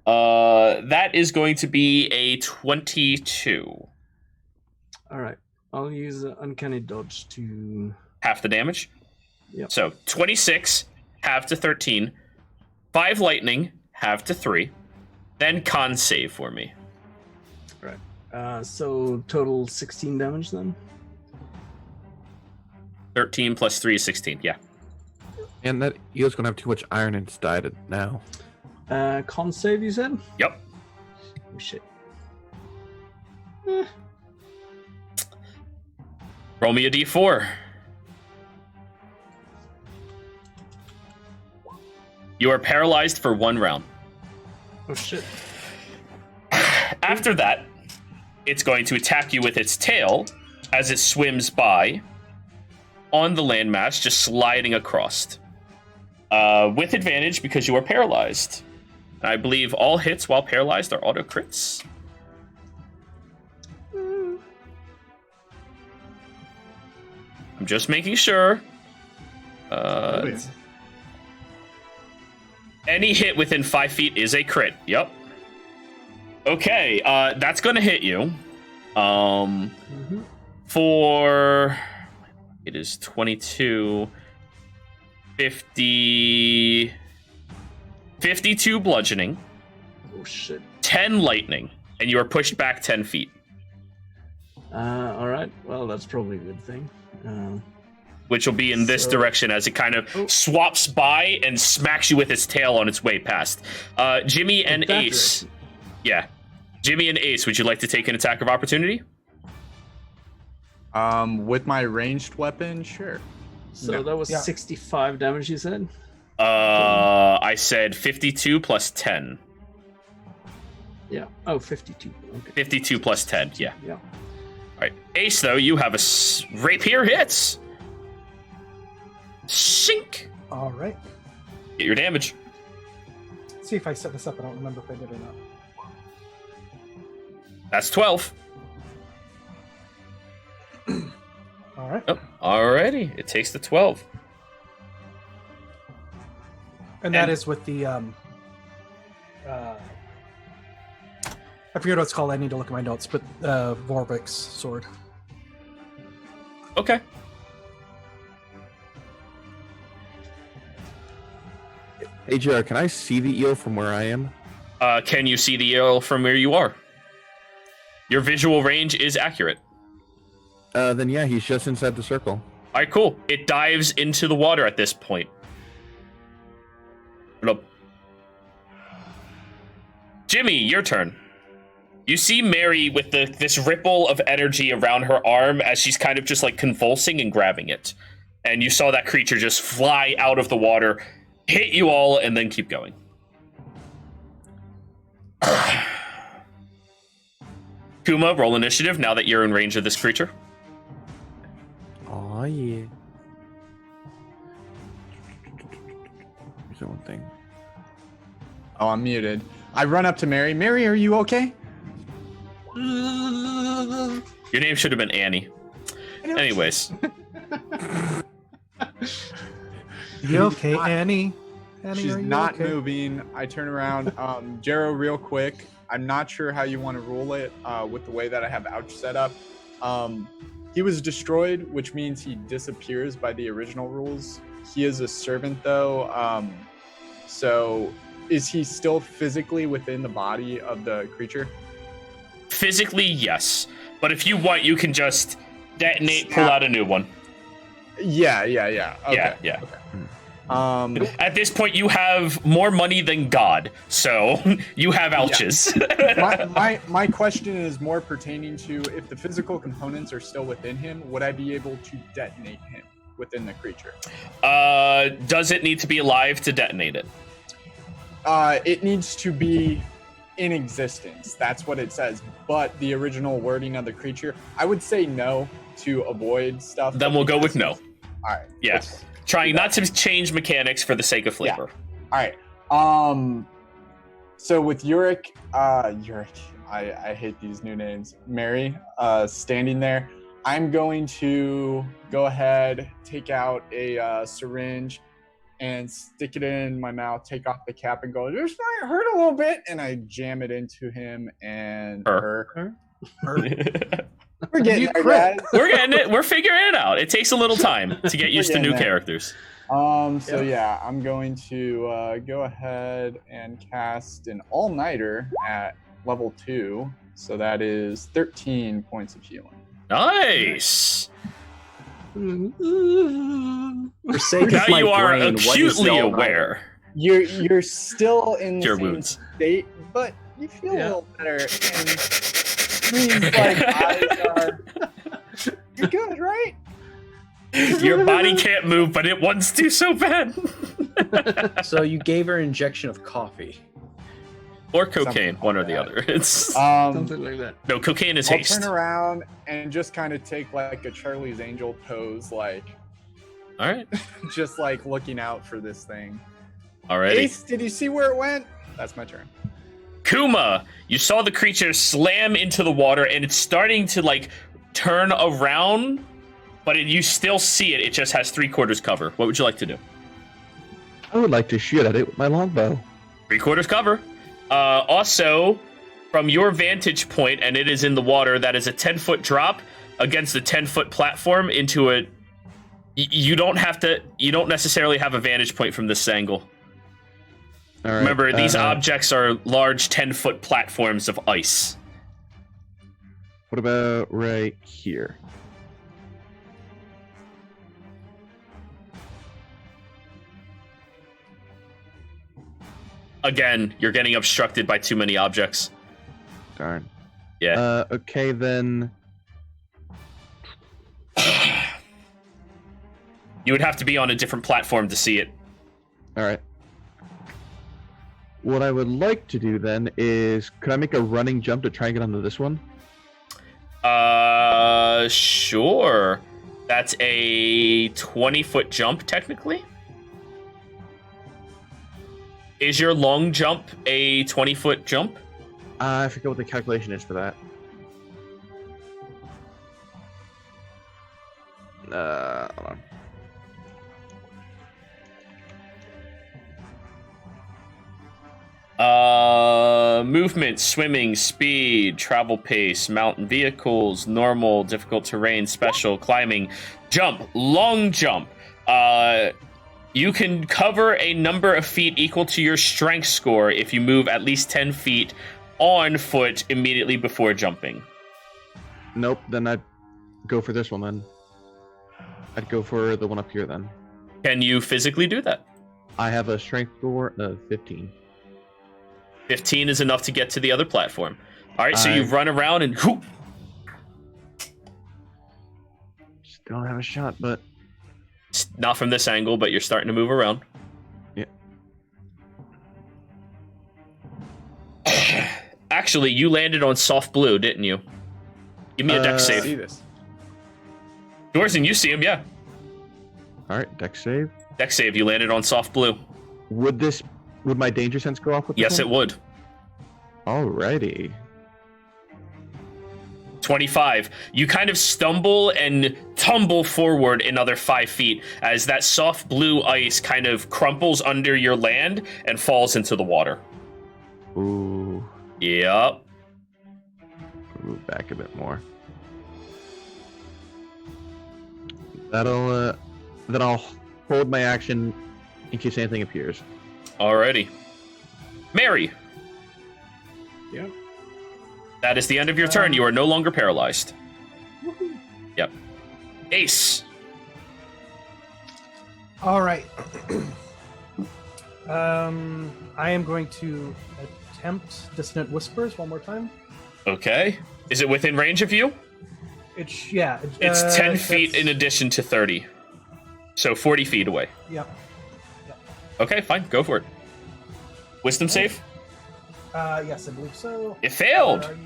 That is going to be a 22. All right. I'll use Uncanny Dodge to... Half the damage? Yep. So, 26, half to 13. 5 lightning, half to 3. Then con save for me. All right. So total 16 damage then? 13 plus 3 is 16, yeah. And that eel's gonna have too much iron in its diet now. Con save, you said? Yep. Oh, shit. Roll me a d4. You are paralyzed for 1 round. Oh shit. After that, it's going to attack you with its tail as it swims by on the landmass, just sliding across. With advantage because you are paralyzed. And I believe all hits while paralyzed are auto crits. I'm just making sure. Any hit within 5 feet is a crit. Yep. Okay, that's going to hit you. For... It is 22... 50... 52 bludgeoning. Oh shit. 10 lightning. And you are pushed back 10 feet. Alright. Well, that's probably a good thing. Which will be in this direction as it kind of swaps by and smacks you with its tail on its way past. Jimmy and Ace. Direction. Yeah. Jimmy and Ace, would you like to take an attack of opportunity? With my ranged weapon, sure. So that was 65 damage, you said? I said 52 plus 10. Yeah. Oh, 52. Okay. 52 plus 10, yeah. Yeah. All right. Ace, though, you have a rapier hits. Sink. All right. Get your damage. Let's see if I set this up. I don't remember if I did or not. That's 12. All right. Oh, alrighty. It takes the 12. And that is with the I forget what it's called. I need to look at my notes, but Vorvik's sword. Okay. Hey, JR, can I see the eel from where I am? Can you see the eel from where you are? Your visual range is accurate. Then yeah, he's just inside the circle. All right, cool. It dives into the water at this point. Nope. Jimmy, your turn. You see Mary with this ripple of energy around her arm as she's kind of just like convulsing and grabbing it. And you saw that creature just fly out of the water, hit you all, and then keep going. Kuma, roll initiative now that you're in range of this creature. Oh yeah. Here's the one thing. Oh, I'm muted. I run up to Mary. Mary, are you okay? Your name should have been Annie. Anyways. You okay, Annie? Annie, She's are you not okay? moving. I turn around. Jero, real quick. I'm not sure how you want to rule it with the way that I have Ouch set up. He was destroyed, which means he disappears by the original rules. He is a servant, though. So is he still physically within the body of the creature? Physically, yes. But if you want, you can just detonate, pull out a new one. Yeah. Okay. Yeah. Okay. At this point, you have more money than God, so you have ouches. My question is more pertaining to if the physical components are still within him, would I be able to detonate him within the creature? Does it need to be alive to detonate it? It needs to be in existence. That's what it says. But the original wording of the creature, I would say no to avoid stuff. Then we'll go with no. All right. Yeah. Trying not to change mechanics for the sake of flavor. Yeah. All right. So with Yurik, I hate these new names. Mary, standing there, I'm going to go ahead, take out a syringe and stick it in my mouth, take off the cap and go, this might hurt a little bit. And I jam it into him and her. We're getting there, guys. We're getting it. We're figuring it out. It takes a little time to get used to new characters. So yeah, I'm going to go ahead and cast an all-nighter at level 2. So that is 13 points of healing. Nice. For sake Now of my you are brain, what is acutely the aware. You're still in the Cure same wounds. state, but you feel a little better. And means like eyes are. You're good, right? Your body can't move, but it wants to so bad. So you gave her an injection of coffee. Or cocaine, one or the other. It's Something like that. no, cocaine is I'll haste. turn around and just kind of take like a Charlie's Angel pose, like All right, just like looking out for this thing. alrighty. Ace, did you see where it went? That's my turn. Kuma, you saw the creature slam into the water, and it's starting to like turn around, but you still see it. It just has 3/4 cover. What would you like to do? I would like to shoot at it with my longbow. 3/4 cover. Also, from your vantage point, and it is in the water, that is a 10-foot drop against a 10-foot platform into a. You don't necessarily have a vantage point from this angle. All right. Remember, these objects are large 10-foot platforms of ice. What about right here? Again, you're getting obstructed by too many objects. Darn. Yeah. Okay, then. You would have to be on a different platform to see it. All right. What I would like to do then is, could I make a running jump to try and get onto this one? Sure. That's a 20-foot jump, technically. Is your long jump a 20-foot jump? I forget what the calculation is for that. Hold on. Movement, swimming, speed, travel pace, mountain vehicles, normal, difficult terrain, special, climbing, jump, long jump. You can cover a number of feet equal to your strength score if you move at least 10 feet on foot immediately before jumping. Nope, then I'd go for this one then. I'd go for the one up here then. Can you physically do that? I have a strength score of 15. 15 is enough to get to the other platform. All right, so you I- run around and whoop. Still don't have a shot, but It's not from this angle, but you're starting to move around. Yeah. Actually, you landed on soft blue, didn't you? Give me a dex See save. this? Dorson, you see him, yeah. all right, dex save. Dex save, you landed on soft blue. Would my danger sense go off with this Yes, it one? would. Alrighty. 25. You kind of stumble and tumble forward another 5 feet as that soft blue ice kind of crumples under your land and falls into the water. Ooh. Yep. Move back a bit more. That'll then I'll hold my action in case anything appears. Alrighty. Mary. Yep. That is the end of your turn. You are no longer paralyzed. Yep. Ace. All right. I am going to attempt Dissonant Whispers one more time. Okay. Is it within range of you? It's It's 10 feet in addition to 30. So 40 feet away. Yep. Okay, fine. Go for it. Wisdom save? Yes, I believe so. It failed. Where are you?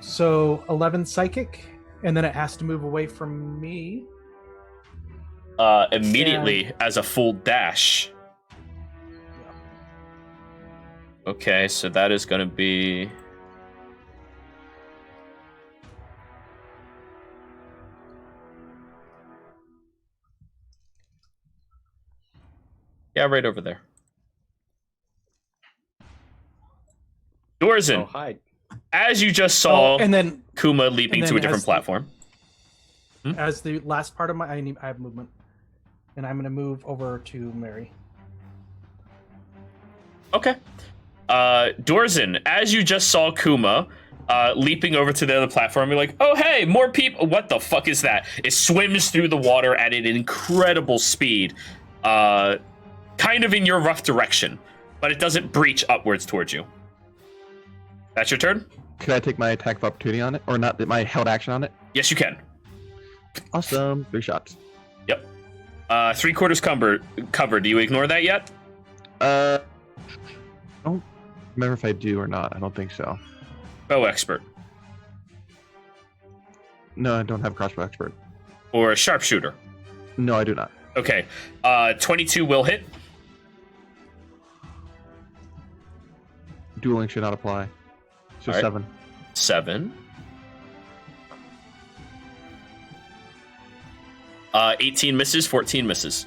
So 11 psychic, and then it has to move away from me. Immediately as a full dash. Okay, so that is going to be... Yeah, right over there. Dorzen, Oh, hi. as you just saw And then Kuma leaping and to a then different as- platform. as the last part of my, I have movement, and I'm going to move over to Mary. Okay. Dorzen, as you just saw Kuma leaping over to the other platform, you're like, oh, hey, more people. What the fuck is that? It swims through the water at an incredible speed, kind of in your rough direction. but it doesn't breach upwards towards you. That's your turn? Could I take my attack of opportunity on it, or not? My held action on it? Yes, you can. Awesome. 3 shots. Yep. 3/4 covered. Do you ignore that yet? I don't remember if I do or not. I don't think so. Bow expert. No, I don't have crossbow expert. Or a sharpshooter. No, I do not. Okay. 22 will hit. Dueling should not apply. So All right. 7. 7. 18 misses, 14 misses.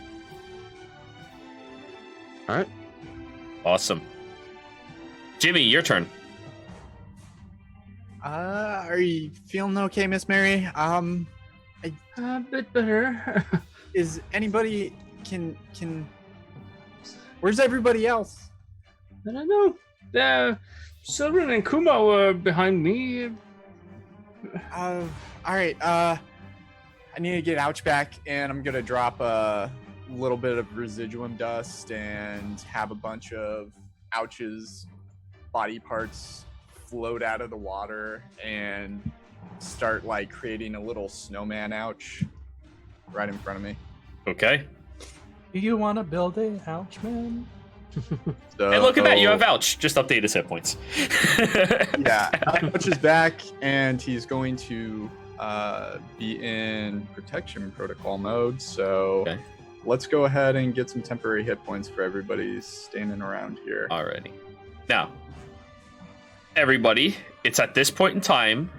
All right. Awesome. Jimmy, your turn. Are you feeling okay, Miss Mary? A bit better. Is anybody can? Where's everybody else? I don't know. Silverin and Kuma were behind me. All right. I need to get Ouch back, and I'm gonna drop a little bit of residuum dust and have a bunch of Ouch's body parts float out of the water and start like creating a little snowman Ouch right in front of me. Okay. Do you want to build a house, man? So, Hey, look at that. You have Ouch. Just update his hit points. Yeah, Ouch is back, and he's going to be in protection protocol mode. So Okay. let's go ahead and get some temporary hit points for everybody standing around here. Alrighty. Now, everybody, it's at this point in time.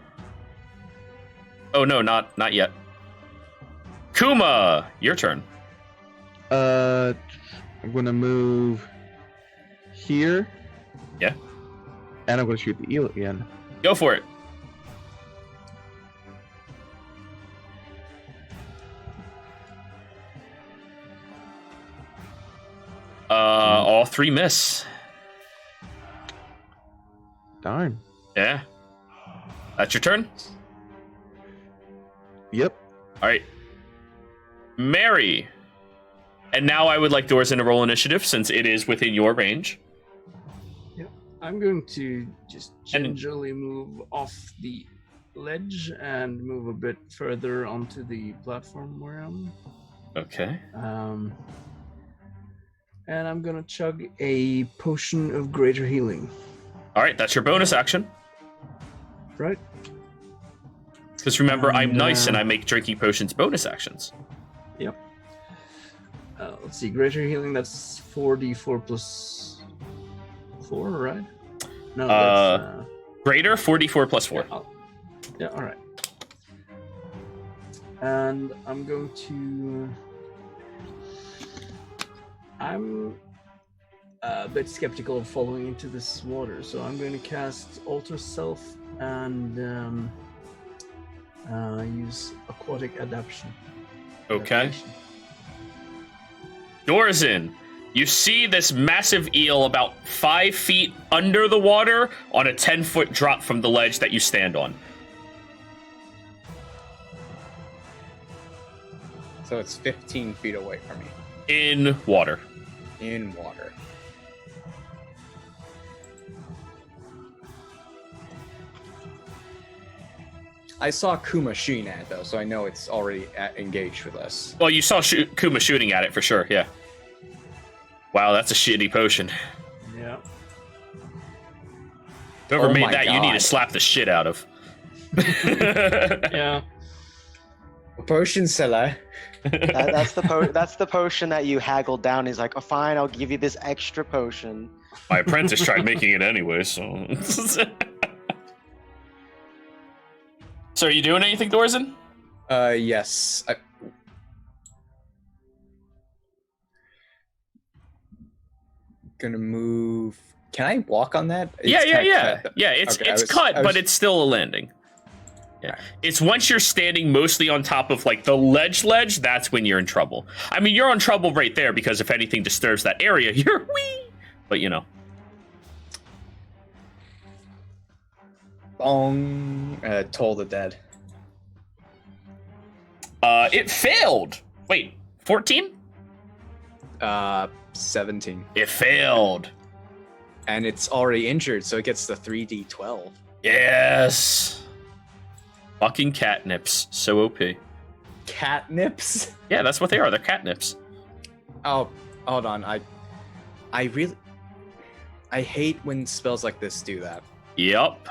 Oh no, not yet. Kuma, your turn. I'm gonna move here. Yeah. And I'm gonna shoot the eel again. Go for it. All 3 miss. Darn. Yeah. That's your turn? Yep. All right. Mary. And now I would like Dorzen to roll initiative since it is within your range. I'm going to just And- gingerly move off the ledge and move a bit further onto the platform where I'm. Okay. And I'm gonna chug a potion of greater healing. All right, that's your bonus action. Right? Because remember, I'm And, nice and I make drinking potions bonus actions. Yep. Let's see, greater healing. That's 4d4 plus 4, right? No, that's Greater, 4d4 plus 4. yeah. All right. And I'm going to. I'm a bit skeptical of falling into this water, so I'm going to cast Alter Self and use Aquatic Adaptation. Okay. Dorzen, you see this massive eel about 5 feet under the water on a 10-foot drop from the ledge that you stand on. So it's 15 feet away from me. In water. In water. I saw Kuma shooting at it, though, so I know it's already engaged with us. Well, you saw Kuma shooting at it for sure, yeah. Wow, that's a shitty potion. Yeah. Whoever Oh made my that, you need to God. slap the shit out of. Yeah. Potion seller. That's the potion that you haggled down. He's like, oh, fine, I'll give you this extra potion. My apprentice tried making it anyway, so. So are you doing anything, Dorzen? Yes. Gonna move. Can I walk on that? Yeah. cut. Yeah, it's Okay, I was- cut, I was- but it's still a landing. Yeah. It's once you're standing mostly on top of like the ledge, that's when you're in trouble. I mean, you're on trouble right there because if anything disturbs that area, you're wee. But you know. Bong. Toll the dead. It failed. Wait, 14? 17. It failed. And it's already injured, so it gets the 3d12. Yes. Fucking catnips. So OP. Catnips? Yeah, that's what they are. They're catnips. Oh, hold on. I hate when spells like this do that. Yep.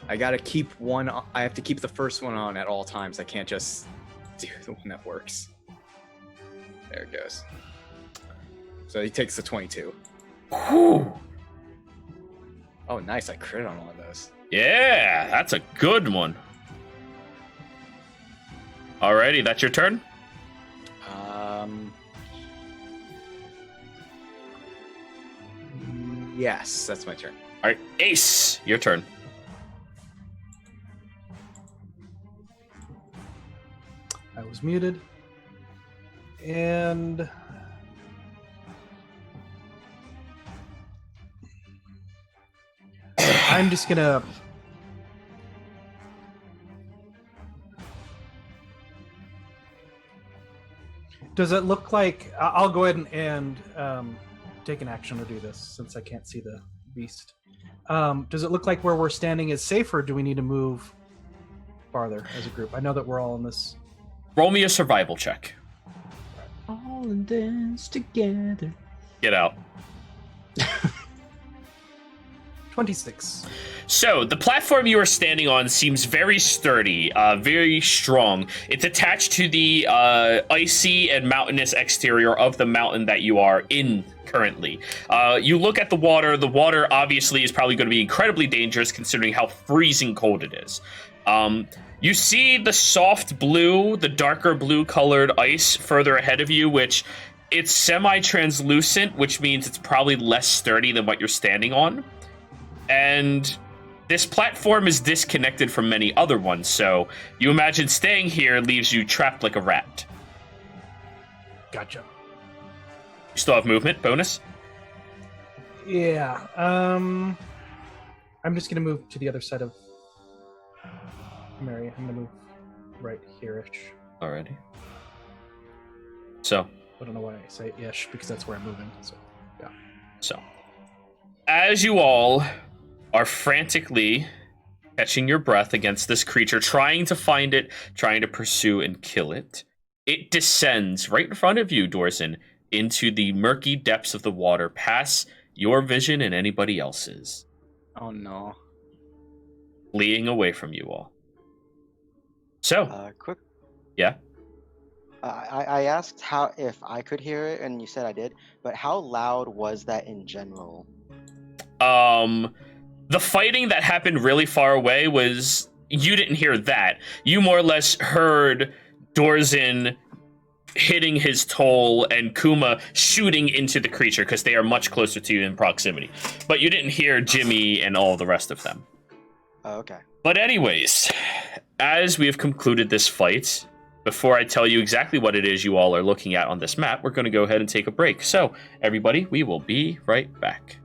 I gotta keep one. I have to keep the first one on at all times. I can't just do the one that works. There it goes. So he takes the 22. Whew. Oh, nice. I crit on one of those. Yeah, that's a good one. Alrighty, that's your turn? Yes, that's my turn. Alright, Ace, your turn. I was muted. And I'm just gonna does it look like I'll go ahead and take an action to do this since I can't see the beast. Does it look like where we're standing is safe, or do we need to move farther as a group? I know that we're all in this. Roll me a survival check. All in this together. Get out. 26. So, the platform you are standing on seems very sturdy, very strong. It's attached to the icy and mountainous exterior of the mountain that you are in currently. You look at the water obviously is probably going to be incredibly dangerous considering how freezing cold it is. You see the soft blue, the darker blue colored ice further ahead of you, which it's semi-translucent, which means it's probably less sturdy than what you're standing on. And this platform is disconnected from many other ones, so you imagine staying here leaves you trapped like a rat. Gotcha. You still have movement, bonus? Yeah. I'm just gonna move to the other side of Mary. I'm gonna move right here-ish. Alrighty. So. I don't know why I say ish, because that's where I'm moving. So, yeah. So. As you all are frantically catching your breath against this creature, trying to find it, trying to pursue and kill it, it descends right in front of you, Dorson, into the murky depths of the water, past your vision and anybody else's. Oh no. Fleeing away from you all. So. Quick. Yeah? I asked how if I could hear it, and you said I did, but how loud was that in general? The fighting that happened really far away was, you didn't hear that. You more or less heard Dorzen hitting his toll and Kuma shooting into the creature because they are much closer to you in proximity. But you didn't hear Jimmy and all the rest of them. Oh, okay. But anyways, as we have concluded this fight, before I tell you exactly what it is you all are looking at on this map, we're going to go ahead and take a break. So, everybody, we will be right back.